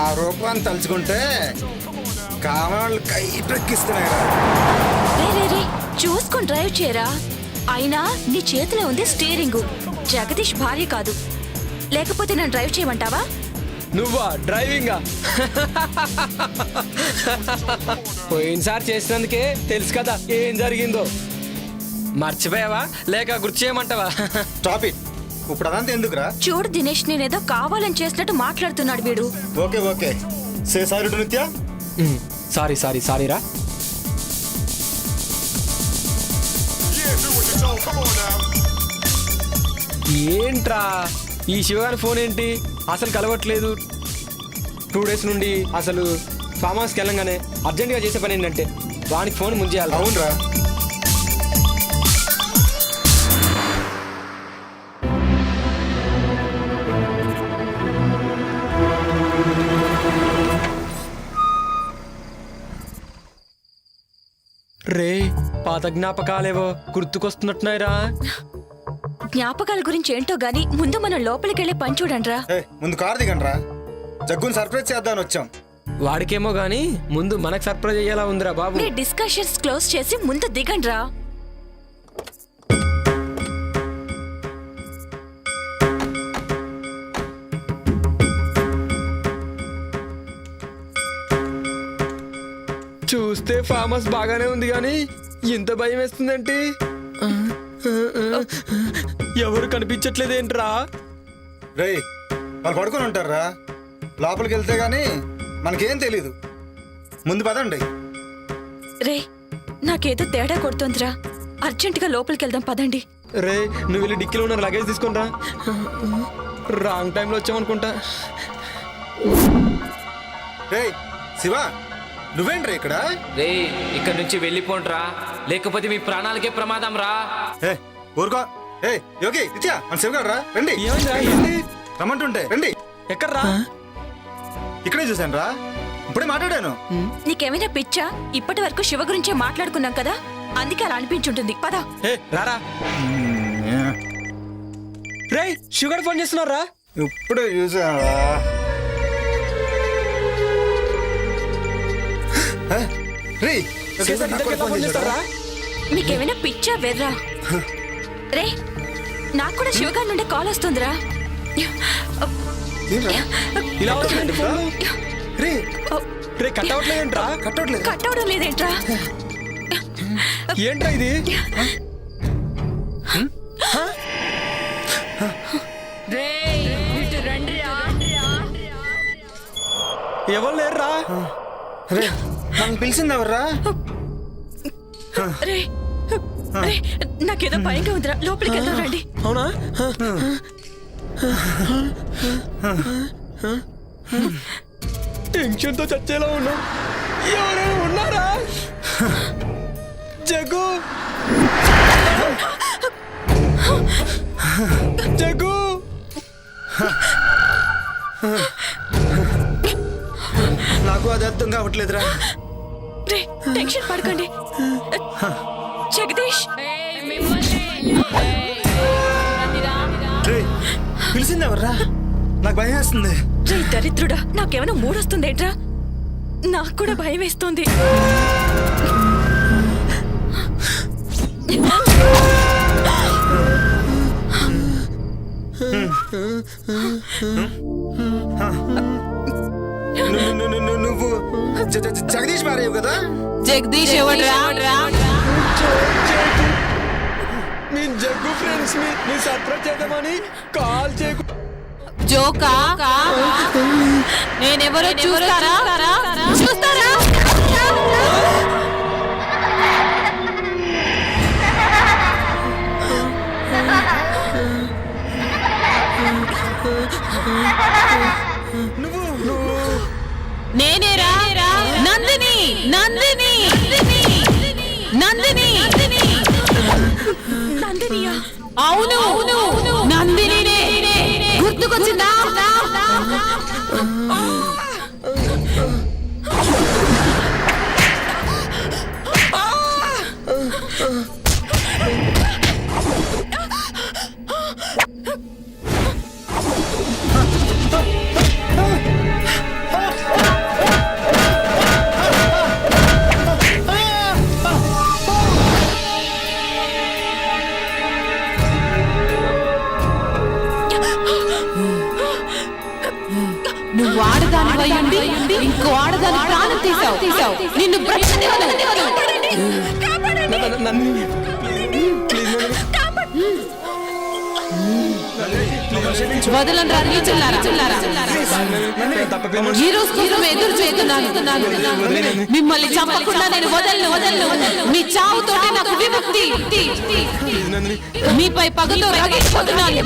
ఆ రూపాన్ని తలుచుకుంటే కామాళ్ళు కైపెక్కిస్తున్నాయిరా. చూసుకొని డ్రైవ్ చేయరా. అయినా నీ చేతిలో ఉంది స్టీరింగు, జగదీష్ భార్య కాదు. లేకపోతే నన్ను డ్రైవ్ చేయమంటావా? నువ్వా డ్రైవింగా? పోయినసారి చేసినందుకే తెలుసు కదా ఏం జరిగిందో. మర్చిపోయావా లేక గుర్తు చేయమంటావా? Stop it. ఇప్పుడు అదంతా ఎందుకురా? చూడు దినేష్, నేనేదో కావాలని చేసినట్టు మాట్లాడుతున్నాడు వీడు. Okay okay, say sorry to నిత్య. సారీ సారీ సారీ రా. ఏంట్రా ఈ శివగారి ఫోన్ ఏంటి అసలు కలవట్లేదు? 2 days నుండి అసలు ఫామ్ హౌస్కి వెళ్ళంగానే అర్జెంటుగా చేసే పని ఏంటంటే వానికి ఫోన్ ముందు చేయాలి. అవునరా. రే పాత జ్ఞాపకాలేవో గుర్తుకొస్తున్నట్టున్నాయిరా. జ్ఞాపకాల గురించి ఏంటో గాని ముందు మనం లోపలికి వెళ్ళి పని చూడండిరా. ముందు కారు దిగండ్రా, జగ్గుని సర్ప్రైజ్ చేద్దామని వచ్చాం. వాడికేమో గాని ముందు మనకు సర్ప్రైజ్ అయ్యేలా ఉందిరా బాబు. మీ డిస్కషన్స్ క్లోజ్ చేసి ముందు దిగండిరా. చూస్తే ఫామ్ హౌస్ బాగానే ఉంది కానీ ఇంత భయం వేస్తుందంటే ఎవరు కనిపించట్లేదేంట్రా? రే వాళ్ళు పడుకొని ఉంటారా, లోపలికి వెళ్తే గానీ మనకేం తెలీదు. ముందు పదండి. రే నాకేదో తేడా కొడుతోందిరా, అర్జెంటుగా లోపలికి వెళ్దాం పదండి. రే నువ్వు వెళ్ళి డిక్కీలో ఉన్న లగేజ్ తీసుకుంటా. రాంగ్ టైంలో వచ్చామనుకుంటా. రే శివ, నువ్వేంట్రా ఇక్కడ? రే ఇక్కడ నుంచి వెళ్ళిపోండ్రా, లేకపోతే మీ ప్రాణాలకే ప్రమాదం రా. ఊరుకో. యోగి నిత్య, మన శివగాడు రా, రండి. రమ్మంటుంటే రండి. ఎక్కడ్రా? ఇక్కడే చూశాను రా, ఇప్పుడే మాట్లాడాను. నీకేమైనా పిచ్చా? ఇప్పటి వరకు శివ గురించే మాట్లాడుకున్నాం కదా, అందుకే అలా అనిపించుంటుంది. పద. రారా. రే షుగర్ ఫోన్ చేస్తున్నారా? ఇప్పుడే చూసాను. మీకేమైనా పిచ్చా వెర్రా? రే నాకు కూడా శివగారి నుండి కాల్ వస్తుందిరా. ఇలా వచ్చిందండి ఫోన్. రే కట్ అవట్లేదేంట్రా? కట్ అవడం లేదేంట్రా? ఏంట్రా ఇది? ఎవరు లేరురా? రే నన్ను పిలిచింది ఎవర్రా? రే నాకేదో భయంగా ఉందిరా, లోపలికి వెళ్దాం రండి. అవునా? టెన్షన్తో చచ్చేలా ఉన్నా. ఎవరైనా ఉన్నారా? జగ్గు జగ్గు నాకు అది అర్థం కావట్లేదురా. రే టెన్షన్ పడకండి. జగదీష్ రేయ్, పిలిచిందెవర్రా? నాకు భయం వేస్తుంది. రే దరిద్రుడా, నాకేమైనా మూడొస్తుందేంట్రా? నాకు కూడా భయం వేస్తుంది. నువ్వు జగదీష్ భార్య కదా? జగదీష్ ఎవడ్రా? నేను జగ్గు ఫ్రెండ్స్ ని సర్ప్రైజ్ చేద్దామని కాల్ చేయకు. జోకా? నేనెవరో చూస్తారా? చూస్తారా? నేనేరా నందిని. నందిని నందిని నందినియా? అవును నందినినే. గుర్తుకొచ్చిందా? నువ్వు ఆడదాని అయ్యుండి ఇంకో ఆడదాని ప్రాణం తీసావు. నిన్ను వదలంరా నీచులారా. ఈ రోజు కోసం ఎదురు చేస్తున్నాను. మిమ్మల్ని చంపకుండా నేను వదలను. మీ చావుతోటే నాకు విముక్తి. మీపై పగతో రగిలిపోతున్నాను.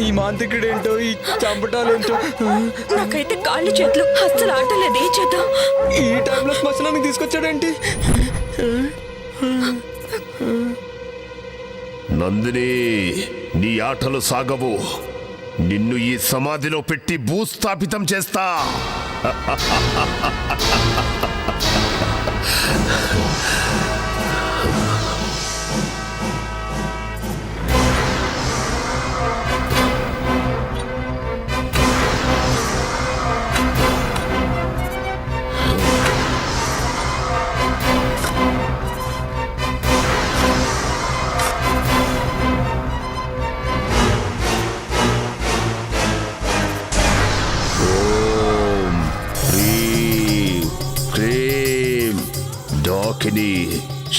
ఈ మాంత్రికుడేంటో, ఈ చంపటాలేంటో. నాకైతే కాళ్ళు చేతులు అస్సలు ఆటలేదు. ఏం చేద్దాం? ఈ టైంలో శ్మశానానికి తీసుకొచ్చాడేంటి? నందిని, నీ ఆటలు సాగవు. నిన్ను ఈ సమాధిలో పెట్టి భూస్థాపితం చేస్తా.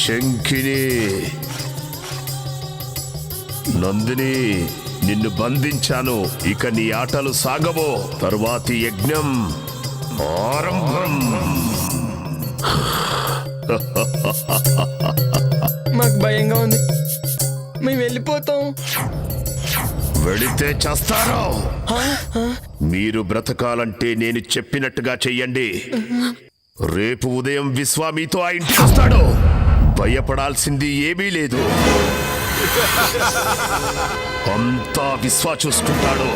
శంఖిని, నందిని, నిన్ను బంధించాను. ఇక నీ ఆటలు సాగవో. తరువాతి యజ్ఞం ఆరంభం. మాకు భయంగా ఉంది. మేము వెళ్ళిపోతాం. వెళితే చేస్తారు. మీరు బ్రతకాలంటే నేను చెప్పినట్టుగా చెయ్యండి. రేపు ఉదయం విశ్వా మీతో ఆ ఇంటికి వస్తాడు. భయపడాల్సింది ఏమీ లేదు. అంతా విశ్వా చూసుకుంటాడు.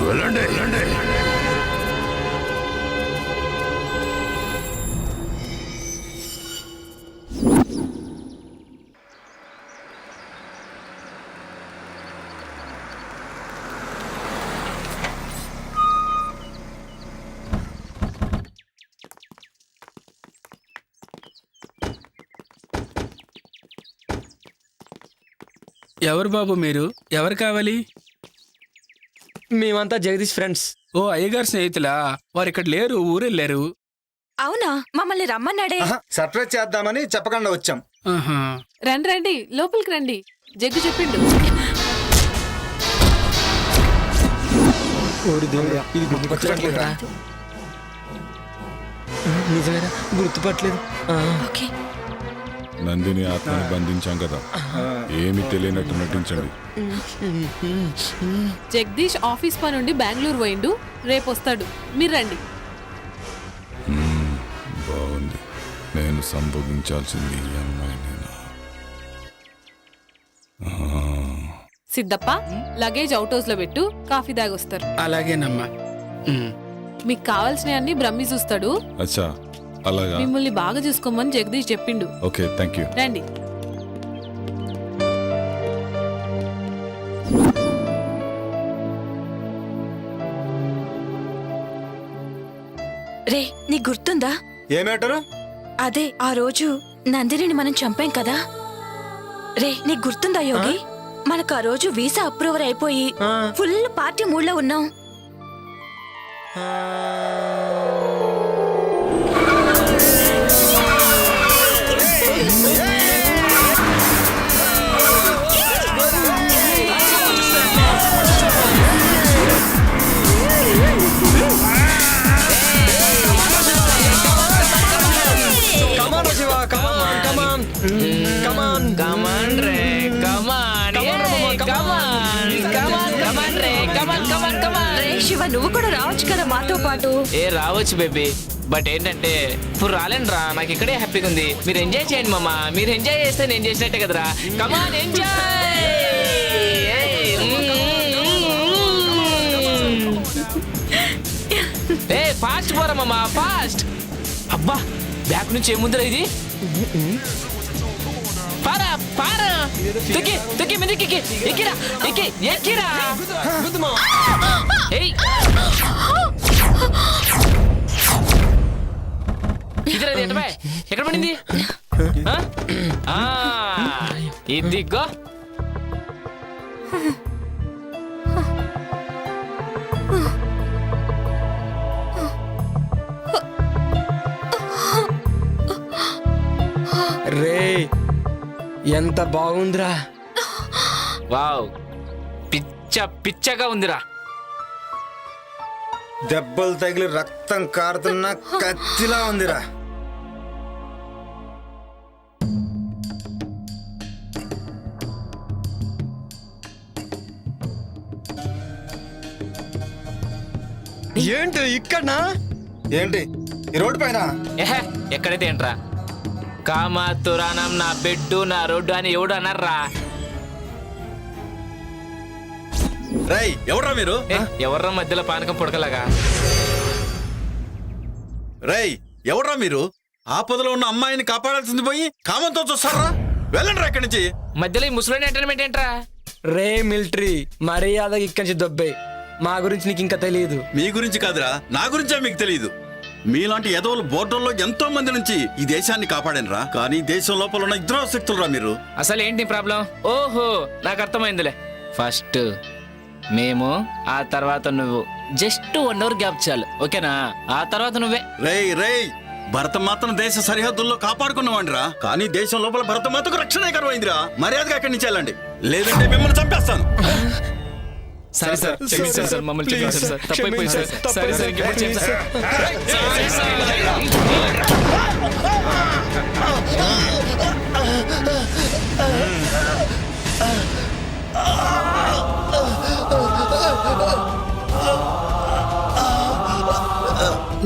వెళ్ళండి వెళ్ళండి. ఎవరు బాబు మీరు? ఎవరు కావాలి? మేమంతా జగదీష్ ఫ్రెండ్స్. ఓ అయ్యగారు స్నేహితులా? వారు ఇక్కడ లేరు, ఊరెళ్ళారు. అవునా? మమ్మల్ని రమ్మన్నాడే. సర్ప్రైజ్ చేద్దామని చెప్పకుండా వచ్చాం. రండి రండి, లోపలికి రండి. జగ్గు చెప్పిండు. ఇది గుర్తుపట్టలేదురా. నిజమేరా, గుర్తుపట్టలేదు. నందిని ఆత్మని బంధించాం కదా, ఏమి తెలియనట్టు నటించండి. జగదీష్ ఆఫీస్ పని నుండి బెంగళూరు పోయిండు, రేపు వస్తాడు. మీరు రండి. బాగుంది. నేను సంభోగించాల్సింది ఈ అమ్మాయినేనా? సిద్ధప్ప, లగేజ్ అవుట్ హౌస్ లో పెట్టు, కాఫీ దాగొస్తారు. అలాగేనమ్మా. మీకు కావాల్సినవన్నీ బ్రహ్మి చూస్తాడు. అచ్చా, అలాగా. మిమ్మల్ని బాగా చూసుకోమని జగదీష్ చెప్పిండు. Okay, thank you. రండి. రే, నీకు గుర్తుందా? ఏ మ్యాటరు? అదే ఆ రోజు నందినిని మనం చంపాం కదా. రే, నీకు గుర్తుందా యోగి? మనకు ఆ రోజు వీసా అప్రూవర్ అయిపోయి ఫుల్ పార్టీ మూడ్లో ఉన్నాం. శివ, నువ్వు కూడా రావచ్చు కదా మాతో పాటు. రావచ్చు బేబీ, బట్ ఏంటంటే ఇప్పుడు రాలేను రా. నాకు ఇక్కడే హ్యాపీగా ఉంది. మీరు ఎంజాయ్ చేయండి మామ. మీరు ఎంజాయ్ చేస్తే నేను చేసినట్టే కదరా. కమాన్ ఎంజాయ్. ఫాస్ట్ పోరా మామ, ఫాస్ట్. అబ్బా, బ్యాక్ నుంచి ఏముందిరా ఇది? పారా పారా, తొక్కి తొక్కి మీదకి ఎక్కిరా, ఎక్కిరా. ఎక్కడ పడింది? ఇదిగో. రే, ఎంత బాగుందిరా. వావ్, పిచ్చగా ఉందిరా. దెబ్బలు తగిలి రక్తం కారుతున్న కత్తిలా ఉందిరా. ఏంటి ఇక్కడ? ఏంటి ఈ రోడ్డు పైన? ఎక్కడైతే ఏంట్రా? కామాతురానం నా బెడ్డు నా రోడ్డు అని ఎవడు అన్నారా? రై, ఎవడ్రా మీరు? ఎవర్రా మధ్యలో పానకం పుడకలాగా? రై, ఎవడ్రా మీరు? ఆపదలో ఉన్న అమ్మాయిని కాపాడాల్సింది పోయి కామంతో చూస్తారా? వెళ్ళండి రా ఇక్కడి నుంచి. మధ్యలో ఈ ముసలి ఎంటర్టైన్మెంట్ ఏంట్రా? రే మిలిటరీ, మర్యాదగా ఇక్కడి నుంచి దొబ్బే. మా గురించి నీకు ఇంకా తెలియదు. మీ గురించి కాదురా, నా గురించే మీకు తెలియదు. మీలాంటి ఎదవలు బోర్డర్లో ఎంతో మంది నుంచి ఈ దేశాన్ని కాపాడనురా. కానీ దేశం లోపల ఉన్న ఇద్దరు శక్తులు రా మీరు. అసలు ఏంటి ప్రాబ్లం? ఓహో, నాకు అర్థమైందిలే. ఫస్ట్ మేము, ఆ తర్వాత నువ్వు. జస్ట్ 1 అవర్ గ్యాప్ చాలు, ఓకేనా? ఆ తర్వాత నువ్వే. రేయ్, భరతమాతను దేశ సరిహద్దుల్లో కాపాడుకున్నవాడిరా. కానీ దేశం లోపల భరతమాతకు రక్షణ కరువైందిరా. మర్యాదగా అక్కడి నుంచి వెళ్ళండి, లేదంటే మిమ్మల్ని చంపేస్తాను. సరే సార్, క్షమించండి సార్, మమ్మల్ని క్షమించండి సార్, తప్పైపోయింది సార్. సరే సార్, ఇంకెప్పుడు చేయండి సార్.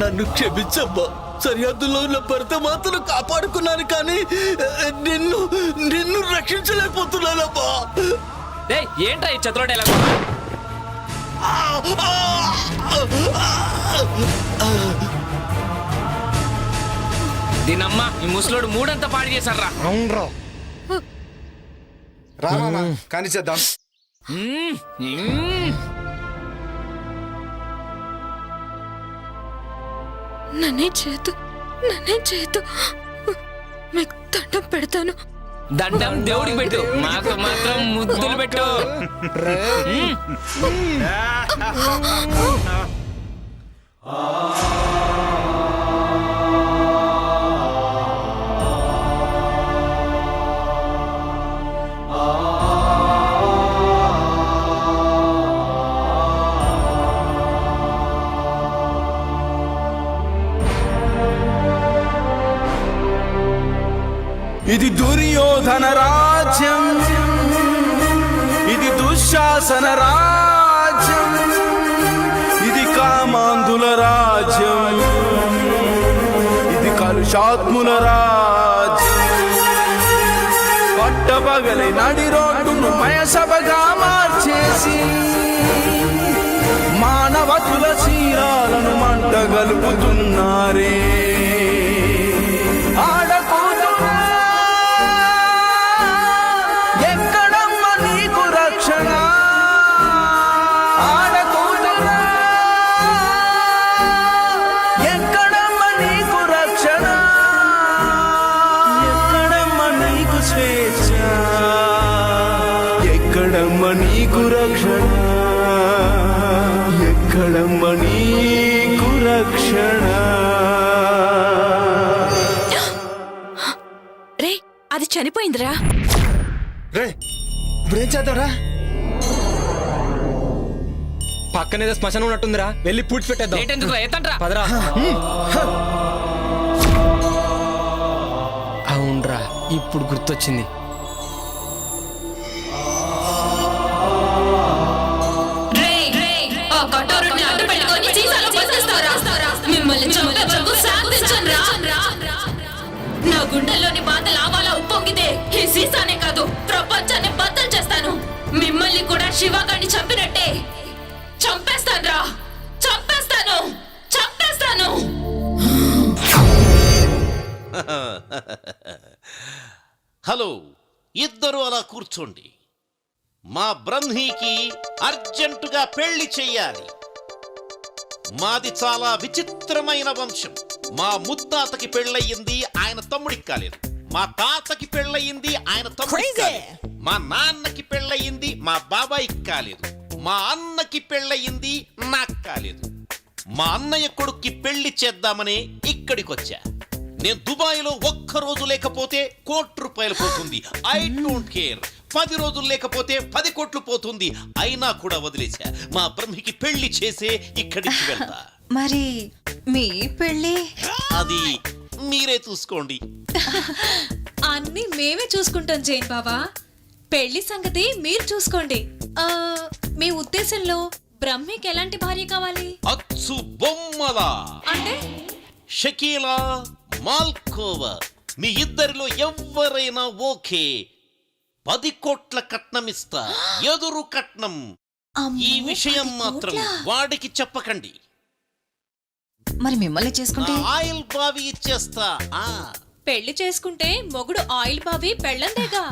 నన్ను క్షమించమ్మా. సరిహద్దులో ఉన్న భర్త మాత్రం కాపాడుకున్నాను, కానీ నిన్ను నిన్ను రక్షించలేకపోతున్నానమ్మా. ఏంటా ఈ చతుర డైలాగ్? దీనమ్మా ఈ ముసలోడు మూడంతా పాడు చేశారా? అవునరా, రామా కానీ చేద్దాం. నన్నే చేతు మీకు దండం పెడతాను. దండం దేవుడికి పెట్టు, మాకు మాత్రం ముద్దులు పెట్టు. ఇది దుర్యోధన రాజ్యం, ఇది దుశ్శాసన రాజ్యం, ఇది కామాంధుల రాజ్యం, ఇది కలుషాత్ముల రాజ్యం. పట్టపగలి నడి రోడ్డును మయసభగా మార్చేసి మానవతుల శీలాలను మంటగలుపుతున్నారే. ఎక్కడమ్మ నీకు రక్షణ, ఎక్కడమ్మ నీకు రక్షణ. రే అది చనిపోయిందిరా. రే ఇప్పుడేం చేద్దాంరా? పక్కనేదో శ్మశానం ఉన్నట్టుందిరా, వెళ్ళి పూడ్చి పెట్టేద్దాం. పదరా. అవునరా, ఇప్పుడు గుర్తొచ్చింది. నా గుండెల్లోని బాధ లావాలా ఉప్పొంగితే ఈ సీసానే కాదు ప్రపంచాన్ని బద్దలు చేస్తాను. మిమ్మల్ని కూడా శివగాడిని చంపినట్టే చంపేస్తాను. హలో, ఇద్దరు అలా కూర్చోండి. మా బ్రహ్మీకి అర్జెంటుగా పెళ్లి చెయ్యాలి. మాది చాలా విచిత్రమైన వంశం. మా ముత్తాతకి పెళ్ళయింది, ఆయన తమ్ముడికి కాలేదు. మా తాతకి పెళ్ళయింది, ఆయన తమ్ముడికి కాలేదు. మా నాన్నకి పెళ్ళయింది, మా బాబాయికి కాలేదు. మా అన్నకి పెళ్ళయింది, నాకు కాలేదు. మా అన్నయ్య కొడుక్కి పెళ్లి చేద్దామని ఇక్కడికొచ్చా. నేను దుబాయ్లో ఒక్కరోజు లేకపోతే ₹1,00,00,000 పోతుంది. I don't care. 10 రోజులు లేకపోతే 10 కోట్లు పోతుంది. అయినా కూడా వదిలేశా. మా బ్రహ్మికి పెళ్లి చేసే ఇక్కడికి వెళ్తా. మరి మీ పెళ్ళి? అది మీరే చూసుకోండి. అన్ని మేమే చూసుకుంటాం జైన్ బాబా. పెళ్లి సంగతి మీరు చూసుకోండి. మీ ఉద్దేశంలో బ్రహ్మికి ఎలాంటి భార్య కావాలి? అచ్చు బొమ్మలా అంటే షకీలా, మాల్కోవా, మీ ఇద్దరిలో ఎవరైనా ఓకే. 10 కోట్ల కట్నం ఇస్తా, ఎదురు కట్నం. ఈ విషయం మాత్రం వాడికి చెప్పకండి. మరి మిమ్మల్ని చేసుకుంటే ఆయిల్ బావి ఇచ్చేస్తా. పెళ్లి చేసుకుంటే మొగుడు ఆయిల్ బావి పెళ్ళందేగా.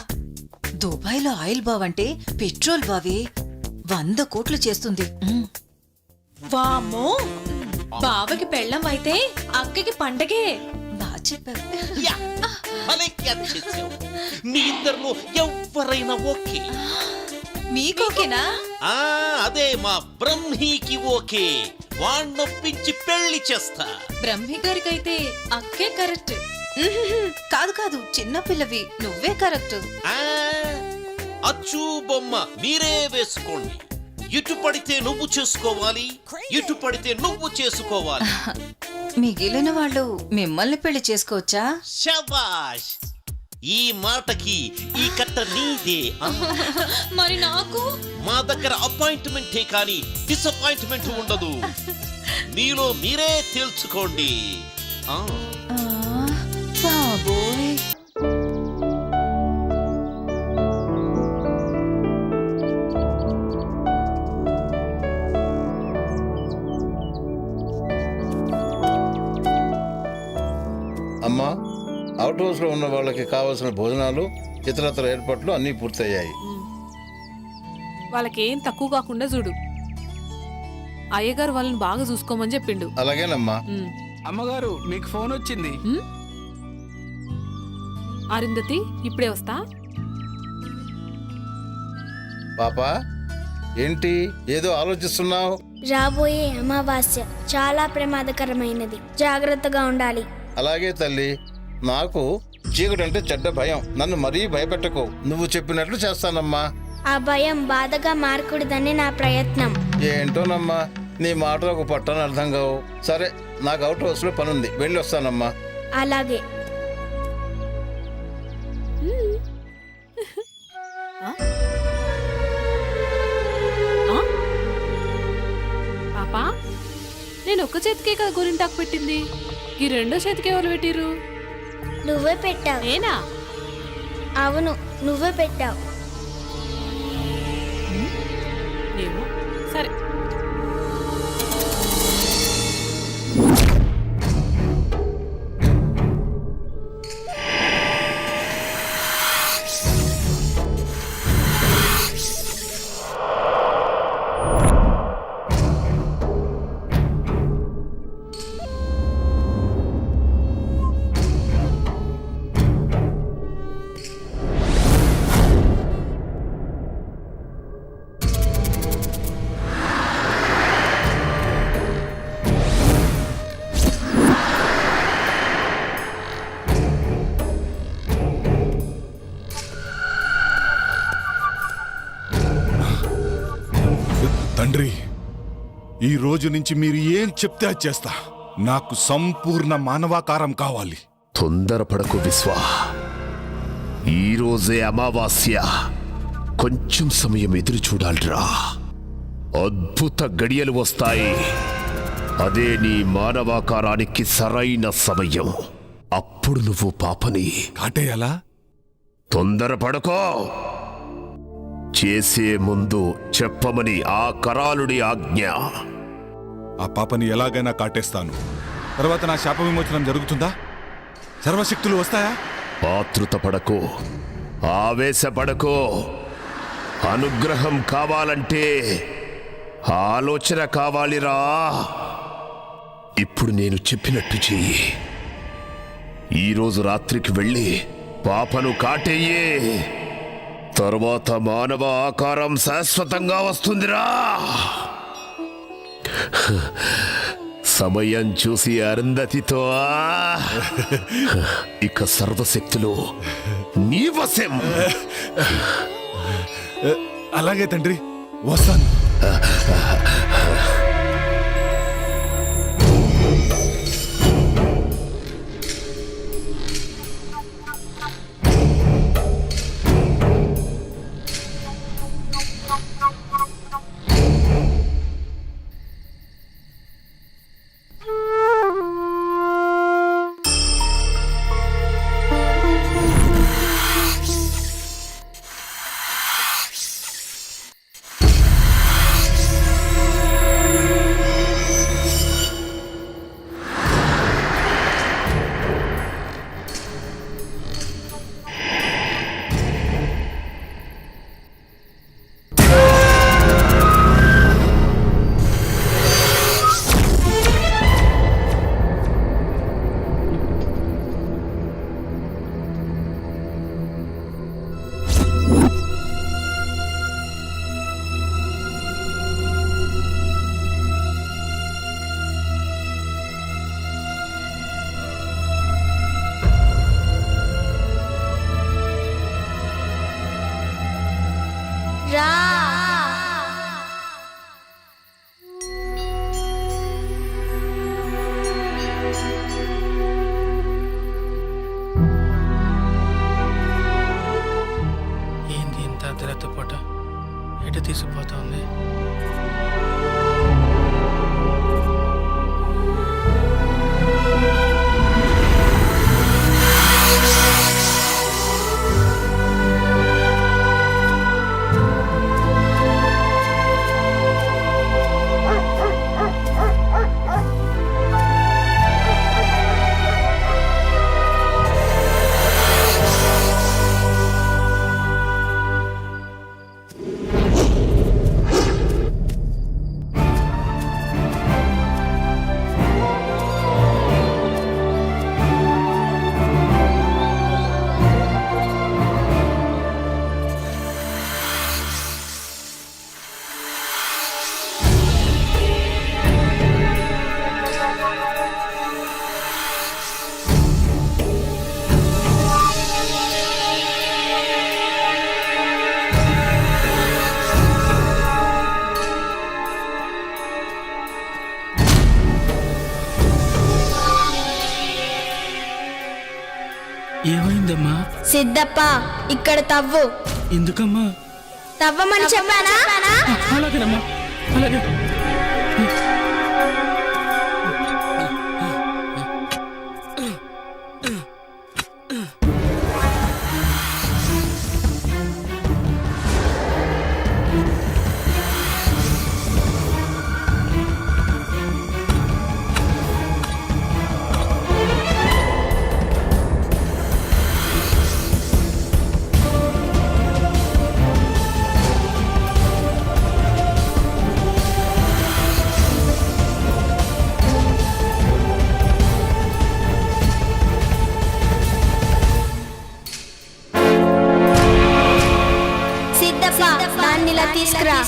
దుబాయ్లో ఆయిల్ బావ్ అంటే పెట్రోల్ బావి 100 కోట్లు చేస్తుంది. వామ్మో, బావకి పెళ్ళం అయితే అక్కకి పండగే. బాగా చెప్పారు. మీ ఇద్దరిలో ఎవరైనా ఓకే. మీకోకేనా? అదే మా బ్రహ్మీకి ఓకే. వాణ్ణొప్పించి పెళ్లి చేస్తా. బ్రహ్మి గారికైతే అక్కే కరెక్ట్. కాదు కాదు, చిన్నపిల్లవి, నువ్వే కరెక్ట్. అచ్చు బొమ్మ మీరే వేసుకోండి. ఇటు పడితే నువ్వు చేసుకోవాలి, ఇటు పడితే నువ్వు చేసుకోవాలి. మిగిలిన వాళ్ళు మిమ్మల్ని పెళ్లి చేసుకోవచ్చా? శబాష్, ఈ మాటకి ఈ కట్ట నీదే. మరి నాకు మా దగ్గర అపాయింట్మెంటే కానీ డిసప్పాయింట్మెంట్ ఉండదు. మీలో మీరే తేల్చుకోండి. బాబోయ్. అమ్మా, అవుట్ హౌస్లో ఉన్న వాళ్ళకి కావాల్సిన భోజనాలు ఇతరత్ర ఏర్పాట్లు అన్నీ పూర్తయ్యాయి. వాళ్ళకేం తక్కువ కాకుండా చూడు. అయ్యగారు వాళ్ళని బాగా చూసుకోమని చెప్పిండు. అలాగేనమ్మా. అమ్మగారు మీకు ఫోన్ వచ్చింది. అరుంధతి ఇప్పుడే వస్తా. పాపా, ఏంటి ఏదో ఆలోచిస్తున్నావు? రాబోయే అమావాస్య చాలా ప్రమాదకరమైనది, జాగ్రత్తగా ఉండాలి. అలాగే తల్లి, నాకు చీకటంటే చెడ్డ భయం. నన్ను మరీ భయపెట్టకు. నువ్వు చెప్పినట్లు చేస్తానమ్మా. ఆ భయం బాధగా మారకూడదని నా ప్రయత్నం. ఏంటోనమ్మా, నీ మాటలు ఒక పట్టని అర్థం కావు. సరే, నాకు అవుట్ హౌస్లో పనుంది, వెళ్ళి వస్తానమ్మా. అలాగే. పాపా, నేను ఒక్క చేతికే కదా గోరింటాకు పెట్టింది, ఈ రెండో చేతికి ఎవరు పెట్టిర్రు? నువ్వే పెట్టావు. నేనా? అవును, నువ్వే పెట్టావు. ఏమో, సరే. తండ్రి, ఈ రోజు నుంచి మీరు ఏం చెప్తే అది చేస్తా. నాకు సంపూర్ణ మానవాకారం కావాలి. తొందరపడకు విశ్వ, ఈరోజే అమావాస్య. కొంచెం సమయం ఎదురు చూడాలిరా. అద్భుత గడియలు వస్తాయి. అదే నీ మానవాకారానికి సరైన సమయం. అప్పుడు నువ్వు పాపని కాటేయాలా? తొందరపడకో. చేసే ముందు చెప్పమని ఆ కరాలుడి ఆజ్ఞ. ఆ పాపని ఎలాగైనా కాటేస్తాను. తర్వాత నా శాప విమోచనం జరుగుతుందా? సర్వశక్తులు వస్తాయా? ఆతృతపడకో, ఆవేశపడకో. అనుగ్రహం కావాలంటే ఆలోచన కావాలిరా. ఇప్పుడు నేను చెప్పినట్టు చెయ్యి. ఈరోజు రాత్రికి వెళ్ళి పాపను కాటేయే. తర్వాత మానవ ఆకారం శాశ్వతంగా వస్తుందిరా. సమయం చూసి అరుంధతితో ఇక సర్వశక్తులు నీ వశం. అలాగే తండ్రి, వస్తాను. ఏంది ఇంత అర్ధరాత్రి పూట ఎటు తీసుకుపోతా ఉంది? ఏంటమ్మా? సిద్ధప్ప ఇక్కడ తవ్వు. ఎందుకమ్మా? తవ్వమని చెప్పానా? అలాగేనమ్మా, అలాగే. సిద్ధప్ప దాన్ని ఇలా తీసుకురా.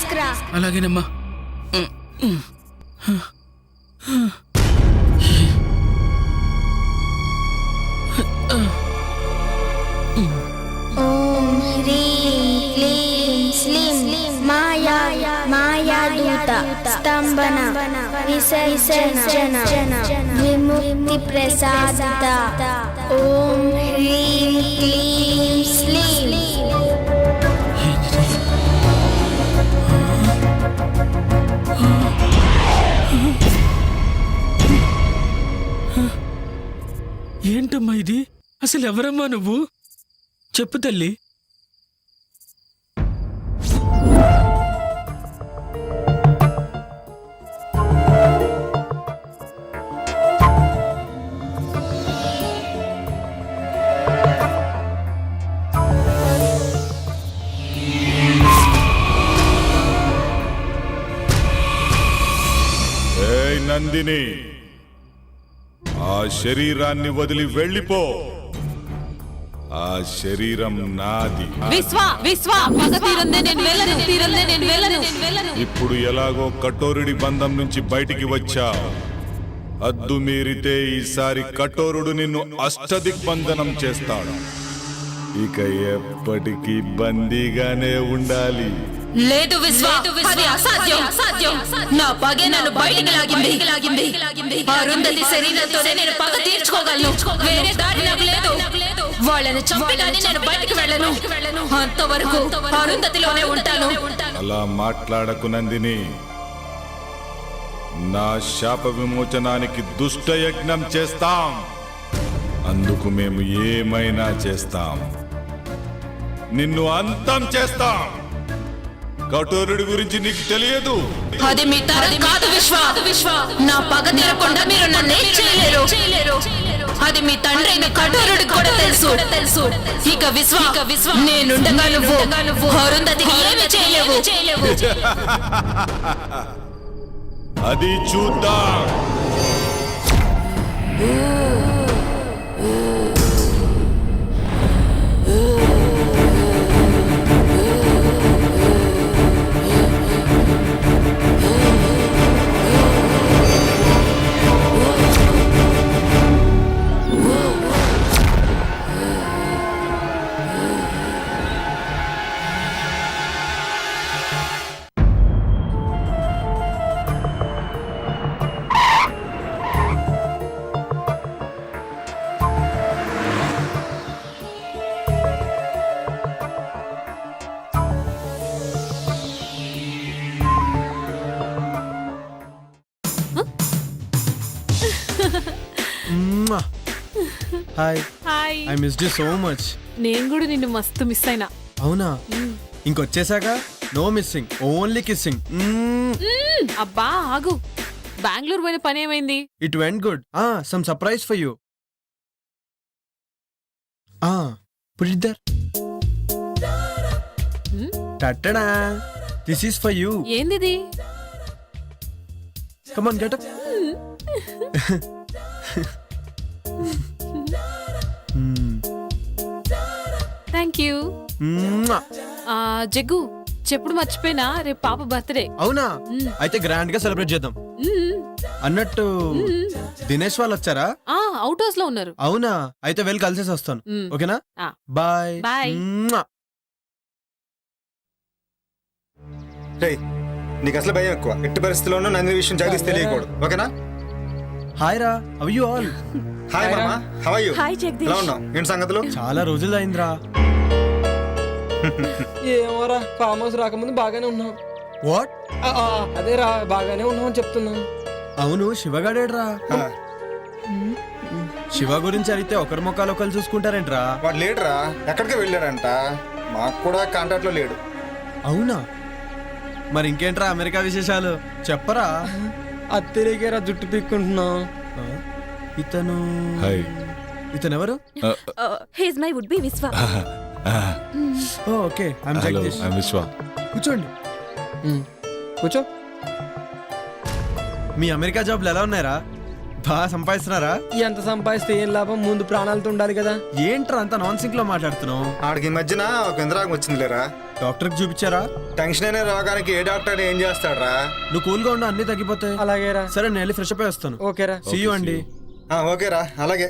అలాగేనమ్మా. ఓం హ్రీం క్లీం స్లీం మాయా మాయాదూత స్తంభన విసర్జన విముక్తి ప్రసాద. ఓం హ్రీం క్లీం స్లీం. ఏంటమ్మా ఇది? అసలు ఎవరమ్మా నువ్వు? చెప్పు తల్లి. ఏయ్ నందిని, ఆ శరీరాన్ని వదిలి వెళ్ళిపో. ఆ శరీరం నాది. ఇప్పుడు ఎలాగో కఠోరుడి బంధం నుంచి బయటికి వచ్చా. అద్దు మీరితే ఈసారి కఠోరుడు నిన్ను అష్టదిగ్బంధనం చేస్తాడు. ఇక ఎప్పటికీ బందీగానే ఉండాలి. లేదు విశ్వ, అది అసాధ్యం. నా పగే నన్ను బయటికి లాగింది. అరుంధతి శరీరంతోనే నేను పగ తీర్చుకోగలను. వేరే దారి నాకు లేదు. వాళ్ళని చంపి కానీ నేను బయటికి వెళ్ళను. అంతవరకు అరుంధతిలోనే ఉంటాను. అలా మాట్లాడకు నందిని. నా శాప విమోచనానికి దుష్ట యజ్ఞం చేస్తాం. అందుకు మేము ఏమైనా చేస్తాం. నిన్ను అంతం చేస్తాం. కఠోరుడి గురించి నీకు తెలియదు. అది మీ తరం కాదు విశ్వ. నా పగ తీరకుండా మీరు నన్ను ఏం చేయలేరు. అది మీ తండ్రి కఠోరుడికి కూడా తెలుసు. ఇక విశ్వ నేనుండగా నువ్వు అరుంధతికి ఏమీ చేయలేవు. అది చూద్దాం. Hi. Hi. I missed you so much. నేను కూడా నిన్ను మస్తు మిస్ అయినా. అవునా? ఇంకొచ్చేసాక నో మిస్సింగ్, ఓన్లీ కిస్సింగ్. అబ్బా ఆగు. బెంగళూరు పోయిన పని ఏమైంది? It went good. Some surprise for you. Put it there. టట్టడా, దిస్ ఈస్ ఫర్ యూ. ఏందిది? Come on, get up. Thank you. Jaggu, చెప్పుడు మర్చిపోయినా, రేపు పాప బర్త్డే. అవునా? అయితే గ్రాండ్ గా సెలబ్రేట్ చేద్దాం. అన్నట్టు దినేష్ వాళ్ళు వచ్చారా? అవుట్ హౌస్ లో ఉన్నారు. అవునా? అయితే వెళ్ళి కలిసేసి వస్తాను. ఓకేనా? బాయ్. బాయ్. నీకు అసలు భయం ఎక్కువ. ఎట్టి పరిస్థితుల్లోనూ నందిని విషయం జగదీష్ తెలియకూడదు. ఓకేనా? హాయ్ రా, హౌ యు ఆల్? హాయ్ మామా, how are you? Hi Jagadish. ఎలా ఉన్నావు? ఏంటి సంగతులు? చాలా రోజులు అయిందిరా. ఏమోరా ఫామ్ హౌస్ రాకముందు బాగానే ఉన్నాం. వాట్? అదేరా బాగానే ఉన్నాం అని చెప్తున్నాం. అవును, శివగాడేడ్రా? శివ గురించి అడిగితే ఒకరి ముఖాలు ఒకరు చూసుకుంటారేంట్రా? వాడు లేడురా, ఎక్కడికి వెళ్ళాడంట. మాకు కూడా కాంటాక్ట్ లో లేడు. అవునా? మరి ఇంకేంట్రా అమెరికా విశేషాలు చెప్పరా? అత్తరికేరా జుట్టు పీక్కుంటున్నాం. ఇతను హాయ్. ఇతను ఎవరు? హీస్ మై వుడ్ బి విశ్వ. Okay, I'm hello, Jagadish. I'm విశ్వ. కూర్చోండి. కూర్చో. మీ అమెరికా జాబ్లు ఎలా ఉన్నాయరా? బాగా సంపాదిస్తున్నారా? ఎంత సంపాదిస్తే ఏం లాభం, ముందు ప్రాణాలతో ఉండాలి కదా. ఏంట్రా అంత నాన్ సింక్ లో మాట్లాడుతున్నావు? ఆడికి ఈ మధ్యన ఒక ఇంద్రాగం వచ్చింది లేరా. డాక్టర్కి చూపించారా? టెన్షన్ అనే రోగానికి ఏ డాక్టర్ ఏం చేస్తాడరా? నువ్వు కూల్గా ఉండు, అన్ని తగ్గిపోతాయి. అలాగేరా. సరే, నేను వెళ్ళి ఫ్రెష్ అప్ అయి వస్తాను. ఓకేరా. సీ యూ అండి. ఓకేరా, అలాగే.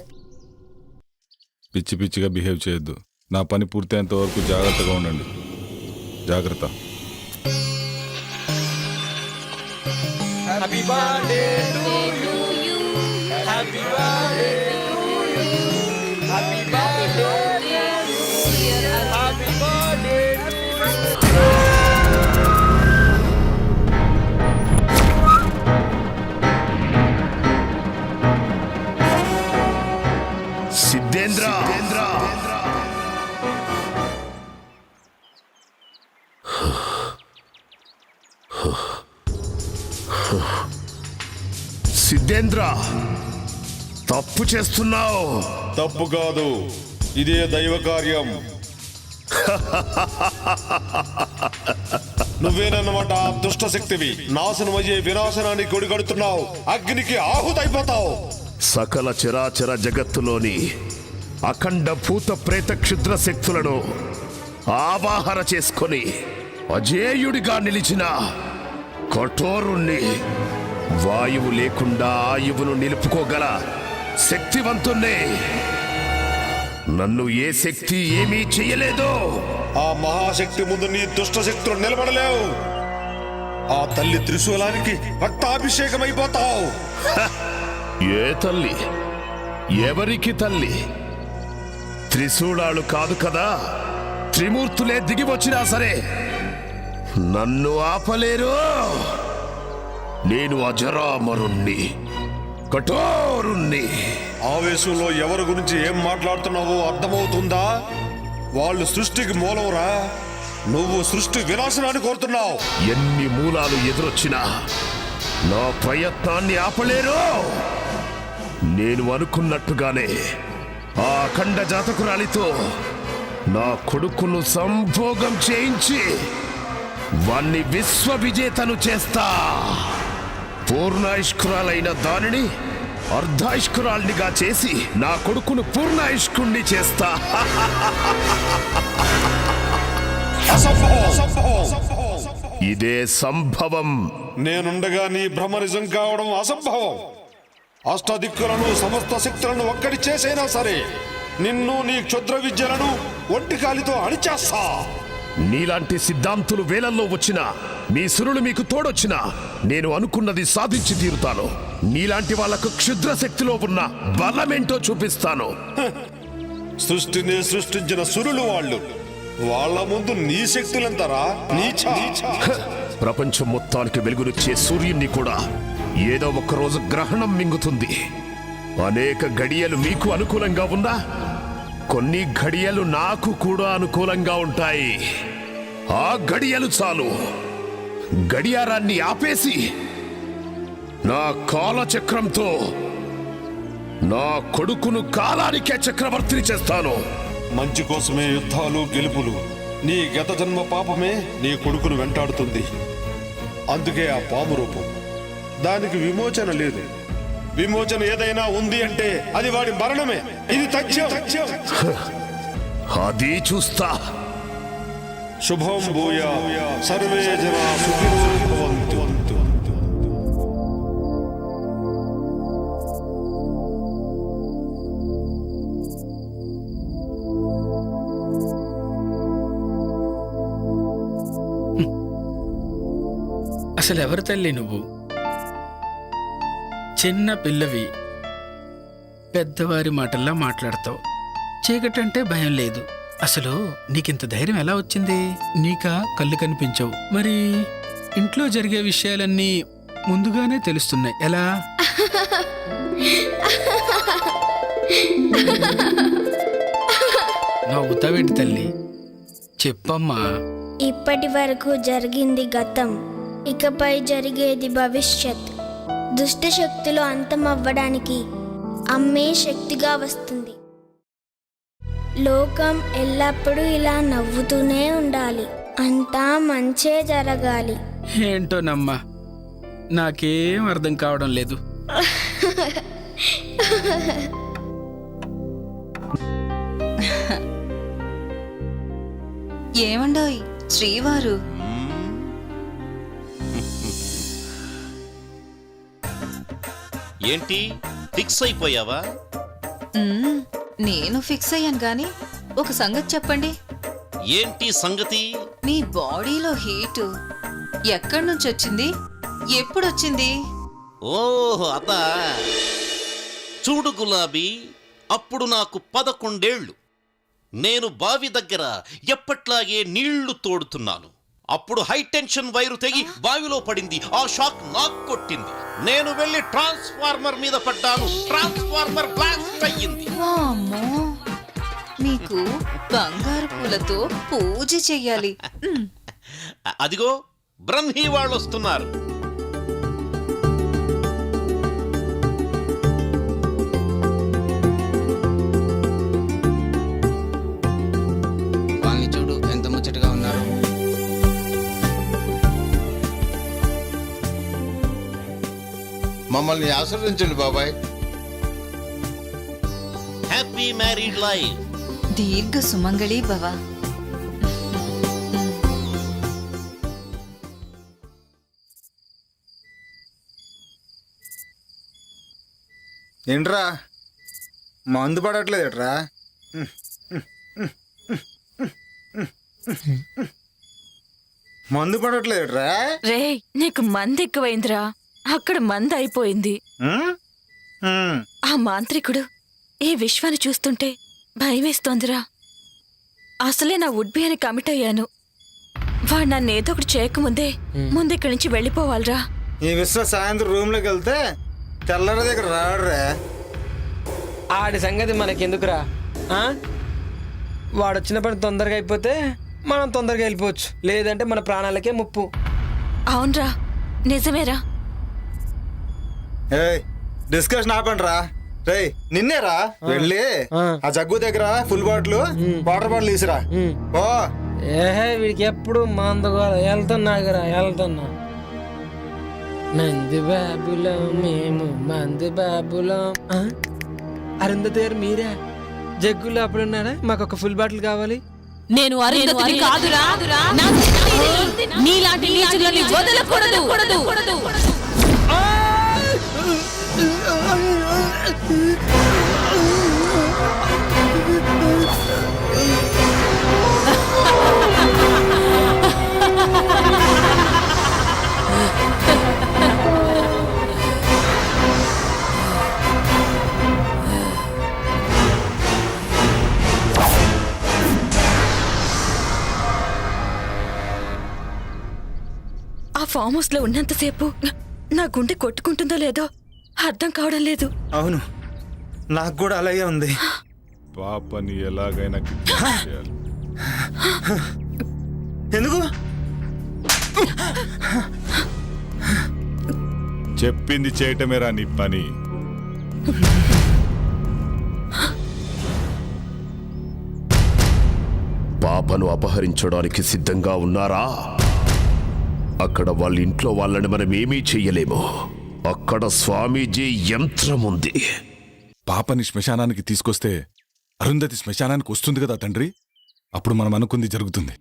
పిచ్చి పిచ్చిగా బిహేవ్ చేయొద్దు. నా పని పూర్తయ్యేంత వరకు జాగ్రత్తగా ఉండండి. జాగ్రత్త. Happy birthday to you. Happy birthday to you. Happy birthday happy birthday Siddhendra. Siddhendra, తప్పు చేస్తున్నావు. తప్పు కాదు, ఇదే దైవ కార్యం. నువ్వేనన్నమాట ఆ దుష్ట శక్తివి. నాశనం అయ్యే వినాశనానికి కొడిగడుతున్నావు. అగ్నికి ఆహుతైపోతావు. సకల చరాచర జగత్తులోని అఖండ భూత ప్రేత క్షుద్ర శక్తులను ఆవాహన చేసుకొని అజేయుడిగా నిలిచిన కఠోరుణ్ణి, వాయువు లేకుండా ఆయువును నిలుపుకోగల శక్తివంతుణ్ణి. నన్ను ఏ శక్తి ఏమీ చెయ్యలేదు. ఆ మహాశక్తి ముందు నీ దుష్ట శక్తులు నిలబడలేవు. ఆ తల్లి త్రిశూలానికి రక్తాభిషేకమైపోతావు. ఏ తల్లి? ఎవరికి తల్లి? త్రిశూలాలు కాదు కదా, త్రిమూర్తులే దిగి వచ్చినా సరే నన్ను ఆపలేరు. నేను అజరామరుణ్ణి, కఠోరుణ్ణి. ఆవేశంలో ఎవరి గురించి ఏం మాట్లాడుతున్నావో అర్థమవుతుందా? వాళ్ళు సృష్టికి మూలవురా. నువ్వు సృష్టి వినాశనాన్ని కోరుతున్నావు. ఎన్ని మూలాలు ఎదురొచ్చినా నా ప్రయత్నాన్ని ఆపలేరు. నేను అనుకున్నట్టుగానే ఆ అఖండ జాతకురాలితో నా కొడుకును సంభోగం చేయించి వాణ్ణి విశ్వ విజేతను చేస్తా. పూర్ణాయుష్కురాలైన దానిని అర్ధాయుష్కురాల్నిగా చేసి నా కొడుకును పూర్ణాయుష్కుణ్ణి చేస్తా. ఇదే సంభవం. నేనుండగా నీ భ్రమ నిజం కావడం అసంభవం. అష్టదిక్కులను సమస్త శక్తులను ఒక్కటి చేసైనా సరే నిన్ను నీ క్షుద్ర విద్యలను ఒంటి కాలితో అణిచేస్తా. నీలాంటి సిద్ధాంతులు వేలల్లో వచ్చినా, మీ సురులు మీకు తోడొచ్చినా నేను అనుకున్నది సాధించి తీరుతాను. నీలాంటి వాళ్లకు క్షుద్ర శక్తిలో ఉన్న బలమేంటో చూపిస్తాను. సృష్టిని సృష్టించిన సురులు వాళ్ళు. వాళ్ళ ముందు నీ శక్తులంతరా? ప్రపంచం మొత్తానికి వెలుగునిచ్చే సూర్యున్ని కూడా ఏదో ఒక రోజు గ్రహణం మింగుతుంది. అనేక గడియలు మీకు అనుకూలంగా ఉన్నా కొన్ని గడియలు నాకు కూడా అనుకూలంగా ఉంటాయి. ఆ గడియలు చాలు. గడియారాన్ని ఆపేసి నా కాలచక్రంతో నా కొడుకును కాలానికే చక్రవర్తిని చేస్తాను. మంచి కోసమే యుద్ధాలు, గెలుపులు. నీ గత జన్మ పాపమే నీ కొడుకును వెంటాడుతుంది. అందుకే ఆ పాము రూపం. దానికి విమోచన లేదు. విమోచన ఏదైనా ఉంది అంటే అది వాడి మరణమే. ఇది తథ్యం. అది చూస్తా. శుభం భూయా సర్వే జనా సుఖినో భవంతు. అసలు ఎవరు తల్లి నువ్వు? చిన్న పిల్లవి పెద్దవారి మాటల్లా మాట్లాడతావు. చీకటంటే భయం లేదు. అసలు నీకింత ధైర్యం ఎలా వచ్చింది? నీకా కళ్ళు కనిపించవు, మరి ఇంట్లో జరిగే విషయాలన్నీ ముందుగానే తెలుస్తున్నాయి. ఎలా? నవ్వుతావేంటి తల్లి? చెప్పమ్మా. ఇప్పటి వరకు జరిగింది గతం, ఇకపై జరిగేది భవిష్యత్. దుష్ట శక్తులు అంతమవ్వడానికి అమ్మే శక్తిగా వస్తుంది. లోకం ఎల్లప్పుడూ ఇలా నవ్వుతూనే ఉండాలి. అంతా మంచే జరగాలి. ఏంటోనమ్మా, నాకేం అర్థం కావడం లేదు. ఏమండోయ్ శ్రీవారు? ఏంటి ఫిక్స్ అయిపోయావా? నేను ఫిక్స్ అయ్యాను గాని ఒక సంగతి చెప్పండి. ఏంటి సంగతి? మీ బాడీలో హీటు ఎక్కడి నుంచి వచ్చింది? ఎప్పుడొచ్చింది? ఓహో అదా. చూడు గులాబీ, అప్పుడు నాకు 11 ఏళ్ళు. నేను బావి దగ్గర ఎప్పట్లాగే నీళ్లు తోడుతున్నాను. అప్పుడు హై టెన్షన్ వైరు తెగి బావిలో పడింది. ఆ షాక్ నాకు కొట్టింది. నేను వెళ్ళి ట్రాన్స్ఫార్మర్ మీద పడ్డాను. ట్రాన్స్ఫార్మర్ బ్లాస్ట్ అయ్యింది. వామ్మో, మీకు బంగారు పూలతో పూజ చెయ్యాలి. అదిగో బ్రహ్మీ వాళ్ళు వస్తున్నారు. వాళ్ళని చూడు ఎంత ముచ్చటగా ఉన్నారు. మమ్మల్ని ఆశీర్వదించండి బాబాయ్. Happy married life. దీర్ఘ సుమంగళి భవ. ఏంట్రా మందు పడట్లేదేట్రా? మందు పడట్లేదేట్రా? రే, నీకు మంది ఎక్కువైందిరా. అక్కడ మంది అయిపోయింది. ఆ మాంత్రికుడు ఈ విశ్వాన్ని చూస్తుంటే భయమేస్తోందిరా. అసలే నా వుడ్బి అని కమిట్ అయ్యాను. వాడు నన్ను ఏదో ఒకటి చేయకముందే ముందు ఇక్కడి నుంచి వెళ్ళిపోవాలిరా. ఈ విశ్వ సాయంత్రం రూమ్లోకి వెళ్తే తెల్లర దగ్గర రాడురా. ఆడి సంగతి మనకెందుకురా? వాడు వచ్చిన పని తొందరగా అయిపోతే మనం తొందరగా వెళ్ళిపోవచ్చు, లేదంటే మన ప్రాణాలకే ముప్పు. అవునరా, నిజమేరా. ఏయ్, డిస్కషన్ ఆపండిరా. రేయ్, నిన్నేరా వెళ్ళి ఆ జగ్గు దగ్గర ఫుల్ బాటిల్ వాటర్ బాటిల్ తీసిరా. ఓ ఏహే, వీడికి ఎప్పుడు మందుగా వెళ్తున్నాగరా, వెళ్తున్నా. మంది బాబులో మేము, మంది బాబులో. అరుంధతి గారు మీరే? జగ్గులో అప్పుడున్నారా? మాకు ఒక ఫుల్ బాటిల్ కావాలి. నేను అరుంధతిని కాదురా. నీలాంటి నీచులని వదలకూడదు. ఆ ఫామ్ హౌస్ లో ఉన్నంతసేపు నా గుండె కొట్టుకుంటుందో లేదో అర్థం కావడం లేదు. అవును, నాకు కూడా అలాగే ఉంది. పాపని ఎలాగైనా కిడ్నాప్ చేయాలి. ఎందుకు? చెప్పింది చేయటమేరా నీ పని. పాపను అపహరించడానికి సిద్ధంగా ఉన్నారా? అక్కడ వాళ్ళ ఇంట్లో వాళ్ళని మనం ఏమీ చెయ్యలేము. అక్కడ స్వామీజీ యంత్రం ఉంది. పాపని శ్మశానానికి తీసుకొస్తే అరుంధతి శ్మశానానికి వస్తుంది కదా తండ్రి. అప్పుడు మనం అనుకుంది జరుగుతుంది.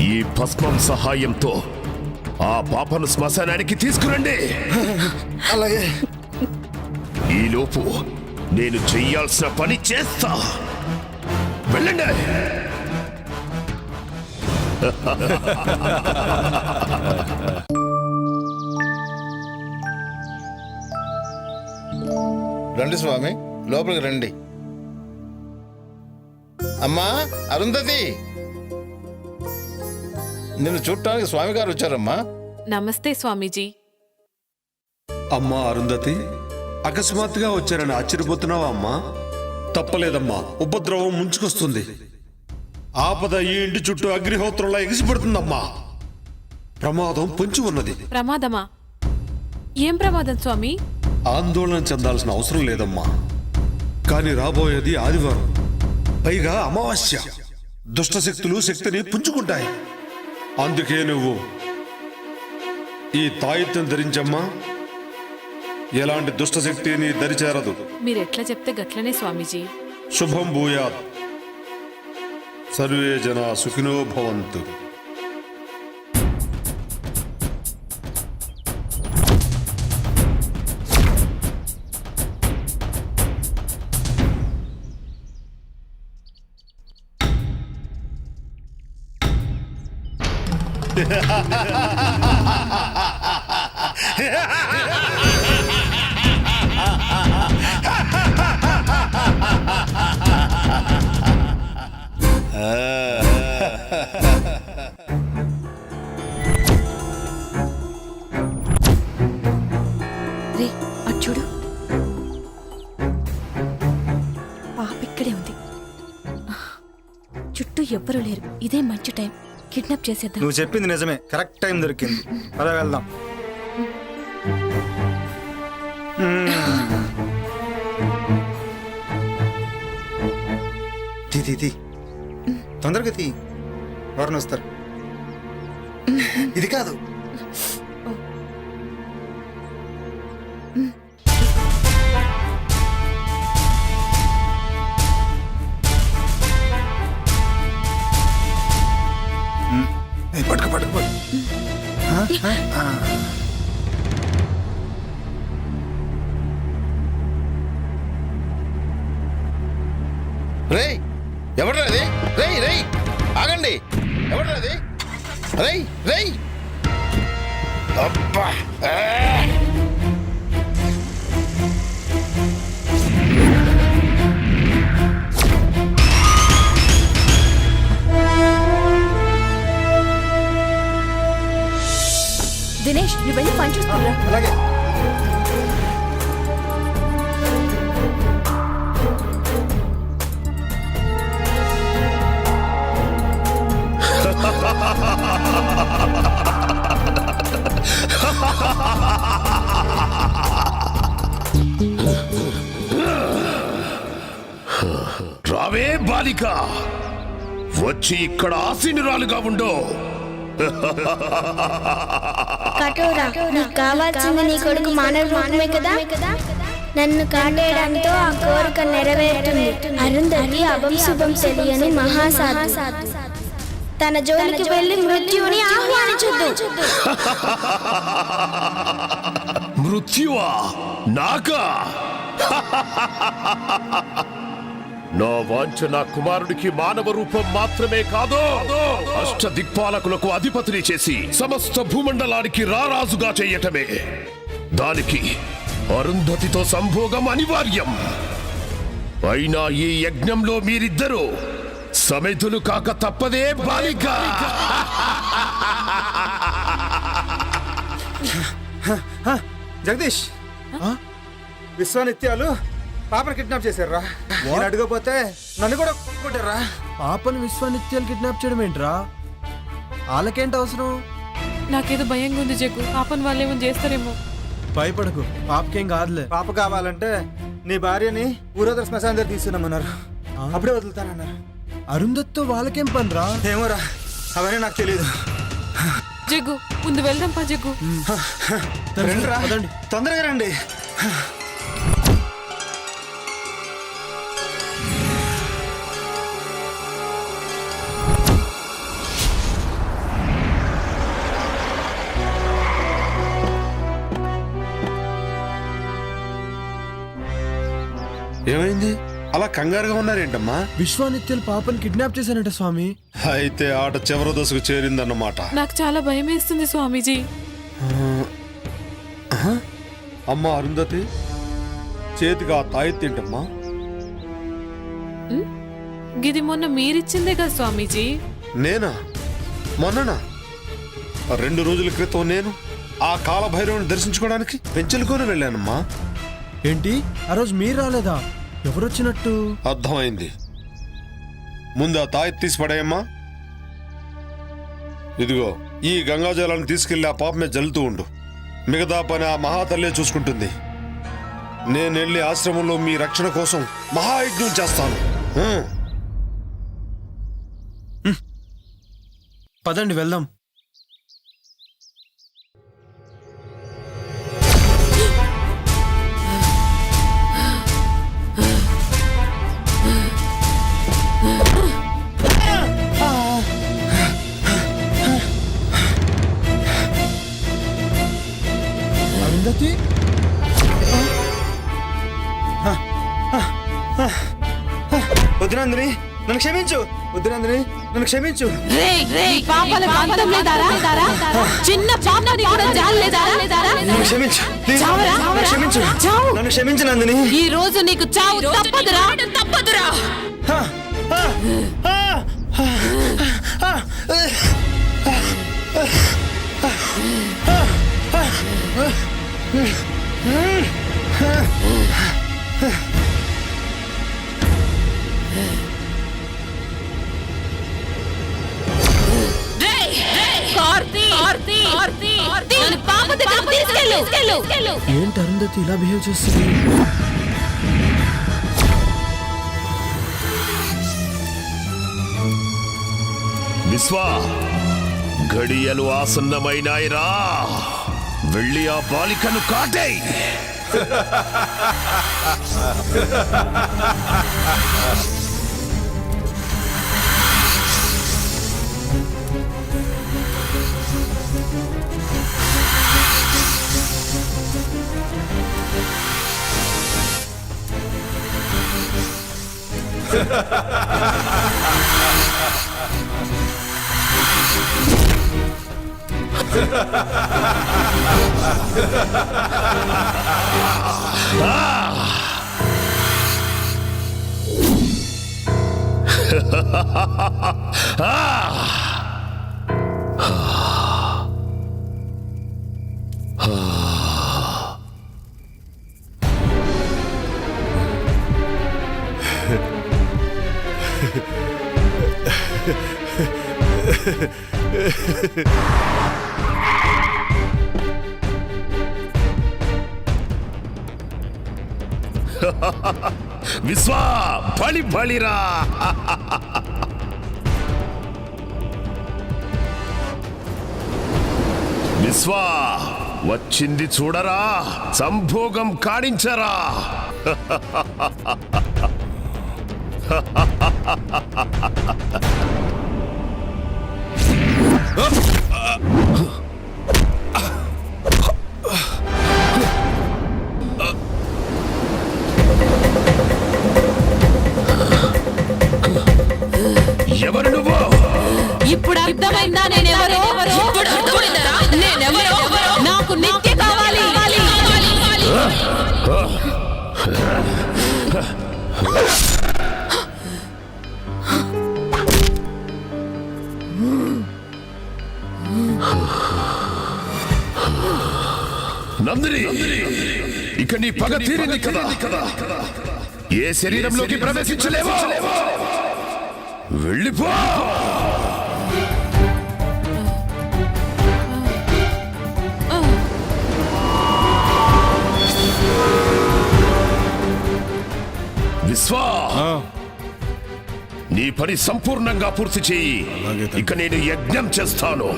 ఈ భస్మం సహాయంతో ఆ పాపను శ్మశానానికి తీసుకురండి. అలాగే. ఈలోపు నేను చెయ్యాల్సిన పని చేస్తా. వెళ్ళండి. రండి స్వామి, లోపలికి రండి. అమ్మా అరుంధతి, నిన్ను చూడటానికి స్వామి గారు వచ్చారమ్మా. నమస్తే స్వామీజీ. అమ్మా అరుంధతి, అకస్మాత్తుగా వచ్చారని ఆశ్చర్యపోతున్నావా అమ్మా? తప్పలేదమ్మా, ఉపద్రవం ముంచుకొస్తుంది. ఆపద ఈ ఇంటి చుట్టూ అగ్నిహోత్రంలా ఎగిసిపడుతుందమ్మా. ప్రమాదం పొంచి ఉన్నది. ప్రమాదమా? ఏం ప్రమాదం స్వామి? ఆందోళన చెందాల్సిన అవసరం లేదమ్మా. కానీ రాబోయేది ఆదివారం, పైగా అమావాస్య. దుష్టశక్తులు శక్తిని పుంజుకుంటాయి. అందుకే నువ్వు ఈ తాయిత్యం ధరించమ్మా. ఎలాంటి దుష్టశక్తి నీ దరిచేరదు. మీరెట్లా చెప్తే గట్లనే స్వామీజీ. శుభం భూయాత్. సర్వే జనా సుఖినో భవంతు. రే అటు చూడు, పాప ఇక్కడే ఉంది. చుట్టూ ఎవ్వరూ లేరు. ఇదే మంచి టైం, కిడ్నాప్ చేసేద్దాం. నువ్వు చెప్పింది నిజమే, కరెక్ట్ టైం దొరికింది. అలా వెళ్దాం. తీ తొందరగా తీ, ఎవరిని వస్తారు. ఇది కాదు. పట్టుకు పట్టుకు రేయ్, ఎవడ్రా అది? రేయ్ రేయ్, ఆగండి. ఎవడ్రా అది? రేయ్ రేయ్, అబ్బా. దినేష్, నువ్వు వెళ్ళి పని చూస్తున్నా. అలాగే. రావే బాలిక, వచ్చి ఇక్కడ ఆసీనురాలుగా ఉండో. కఠోరా, నీకు కావాల్సింది నీ కొడుకు మానవ రూపమే కదా. నన్ను కాటేయడంతో ఆ కోరిక నెరవేరుతుంది. అరుంధతి అభం శుభం తెలియని మహాసాధు. తన జోలికి వెళ్ళి మృత్యువుని ఆహ్వానించొద్దు. మృత్యువా? నాకా? నా వాంఛ నా కుమారుడికి మానవ రూపం మాత్రమే కాదు, అష్ట దిక్పాలకులకు అధిపతిని చేసి సమస్త భూమండలానికి రారాజుగా చెయ్యటమే. దానికి అరుంధతితో సంభోగం అనివార్యం. అయినా ఈ యజ్ఞంలో మీరిద్దరూ సమితులు కాక తప్పదే బాలిక. జగదీష్, విశ్వానిత్యాలు పాపను కిడ్నాప్ చేశారా? నేను అడగపోతే నన్ను కూడా కొట్టారా? పాపను విశ్వానిత్యాలు కిడ్నాప్ చేయడం ఏంట్రా? వాళ్ళకేంటి అవసరం? నాకేదో భయంగా ఉంది జగ్గు. పాపని వాళ్ళేమో చేస్తారేమో. భయపడకు, పాపకేం కాదులే. పాప కావాలంటే నీ భార్యని ఊరోదర శ్మశానం దగ్గర తీసుకున్నామన్నారు. అప్పుడే వదులుతానన్నారు. అరుంధత్తో వాళ్ళకేం పనిరా? ఏమోరా, అవన్నీ నాకు తెలియదు. జగ్గు, ముందు వెళ్దాం పా జగ్గు. తొందరగా రండి. ఏమైంది? అలా కంగారుగా ఉన్నారేంటమ్మా? విశ్వానిత్యాలు పాపని కిడ్నాప్ చేశానట స్వామి. అయితే ఆట చివరి దశకు చేరిందన్నమాట. నాకు చాలా భయం వేస్తుంది స్వామీజీ. అమ్మా అరుంధతి, చేతికి ఆ తాయెత్తేంటమ్మా? గిది మొన్న మీరిచ్చిందే కదా స్వామీజీ. నేనా? మొన్ననా? 2 రోజుల క్రితం నేను ఆ కాలభైరవుని దర్శించుకోవడానికి పెంచులుకొని వెళ్ళానమ్మా. ఏంటి ఆ రోజు మీరు రాలేదా? ఎవరొచ్చినట్టు? అర్థమైంది. ముందు ఆ తాయెత్తు తీసి పడేయమ్మా. ఇదిగో ఈ గంగాజలాన్ని తీసుకెళ్లి ఆ పాప మీద జల్లుతూ ఉండు. మిగతా పని ఆ మహాతల్లే చూసుకుంటుంది. నేను వెళ్ళి ఆశ్రమంలో మీ రక్షణ కోసం మహాయజ్ఞం చేస్తాను. పదండి వెళ్దాం. అరుంధతి, వద్దునందిని నన్ను క్షమించు. వద్దునందిని నన్ను క్షమించు. చిన్న పాపని కూడా జాలేదారా? నన్ను క్షమించు. క్షమించు. నన్ను క్షమించు నందిని. ఈ రోజు నీకు చావు తప్పదురా. ఏంటి అరుంధతి ఇలా బిహేవ్ చేస్తుంది? విశ్వా, గడియలు ఆసన్నమైనాయిరా. వెళ్ళి ఆ బాలికను కాటేయ్. విశ్వా, బలిరా. విశ్వా, వచ్చింది చూడరా, సంభోగం కాడించరా. ఎవరు నువ్వు? ఇప్పుడు అర్థమైందా నేనెవరో? నేనెవరో? నాకు నిత్య కావాలి. నందిని, ఇక నీ పగ తీరింది కదా. ఏ శరీరంలోకి ప్రవేశించలేవో. వెళ్ళిపో. విశ్వా, నీ పని సంపూర్ణంగా పూర్తి చేయి. ఇక నేను యజ్ఞం చేస్తాను.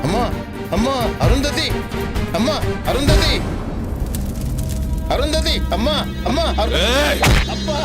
అమ్మా, అమ్మా అరుంధతి, అమ్మా అరుంధతి, అరుంధతి, అమ్మా, అమ్మా అబ్బా.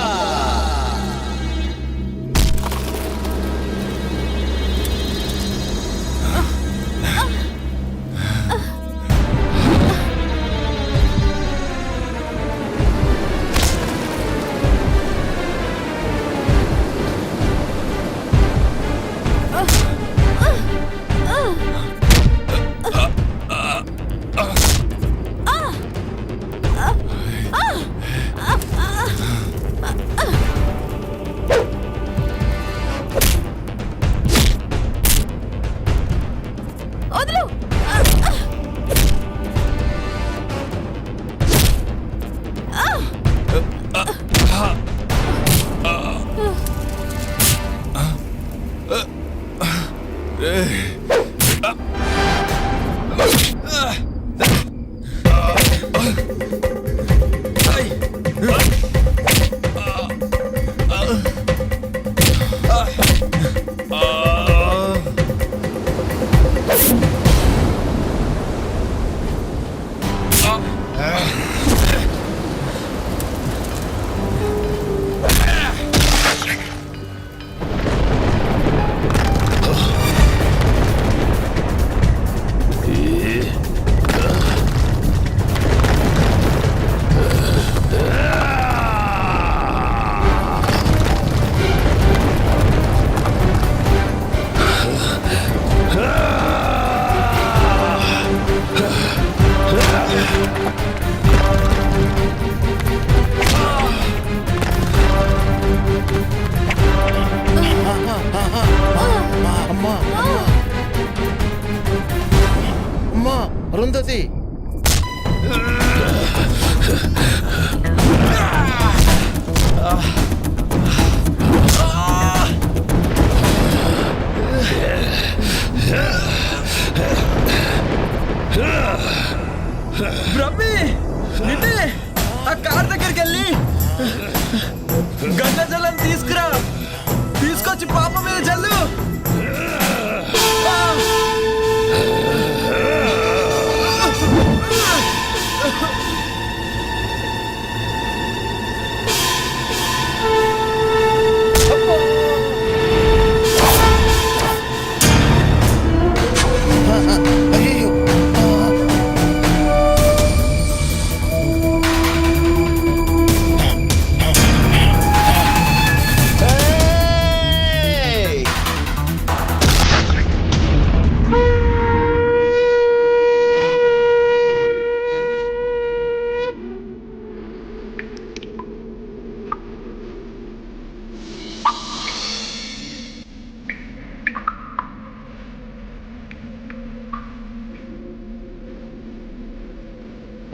అమ్మా అరుంధతి బ్రహ్మి నిన్నే ఆ కార్ దగ్గరికి వెళ్ళి గంగ జలం తీసుకురా, తీసుకొచ్చి పాప మీద జల్లు.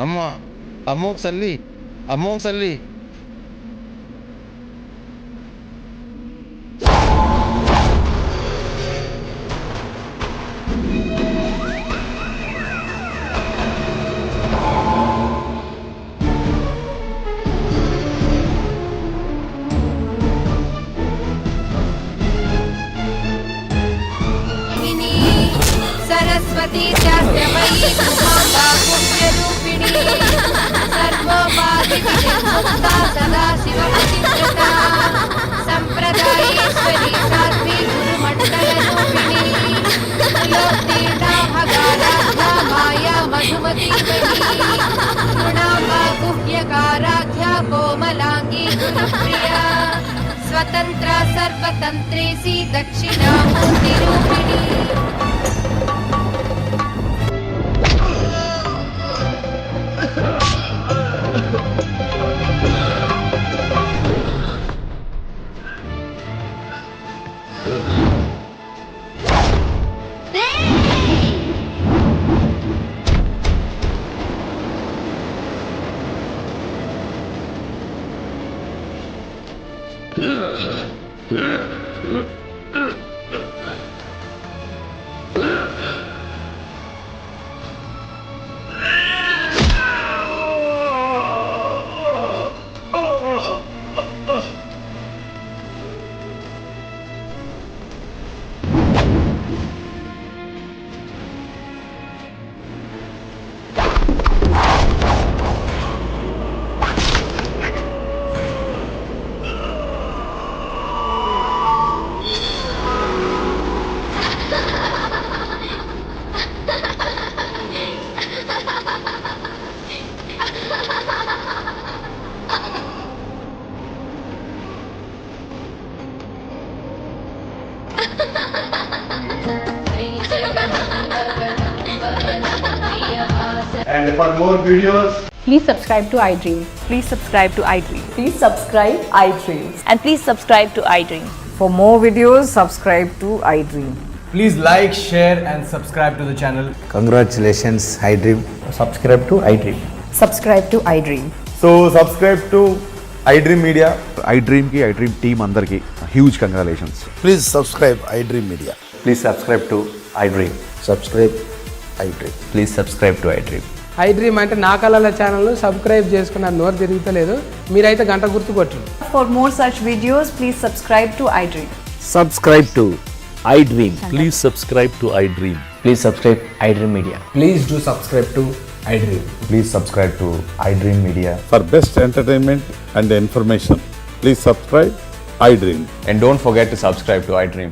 అమ్మా అమ్మో తల్లి, అమ్మో తల్లి. सरस्वती शास्त्रमयी माता पुण्यरूपिणी सर्वोपाधिमुक्ता सदा शिवपतिव्रता संप्रदायेश्वरी साध्वी गुरुमण्डलरूपिणी त्रिलोकीर्णा भगाराध्या माया मधुमती गुणाम्बा गुह्यकाराध्या कोमलांगी गुरुप्रिया स्वतन्त्रा सर्वतन्त्रेसी दक्षिणामूर्तिरूपिणी And for more videos, please subscribe to iDream. Please subscribe to iDream. Please subscribe iDream. And please subscribe to iDream. For more videos, subscribe to iDream. Please like, share and subscribe to the channel. Congratulations, iDream. Subscribe to iDream. Subscribe to iDream. So subscribe to iDream Media. iDream team andarki huge congratulations. Please subscribe iDream Media. Please subscribe to iDream. Subscribe iDream. Please subscribe to iDream. I dream అంటే నా కళల ఛానల్ సబ్స్క్రైబ్ చేసుకున్న నోరు తిరుగుతలేదు. మీరైతే గంట గుర్తు కొట్టండి. For more such videos, please subscribe to iDream. Subscribe to iDream. Please subscribe to iDream. Please subscribe iDream Media. Please do subscribe to iDream. Please subscribe to iDream Media. For best entertainment and information, please subscribe iDream. And don't forget to subscribe to iDream.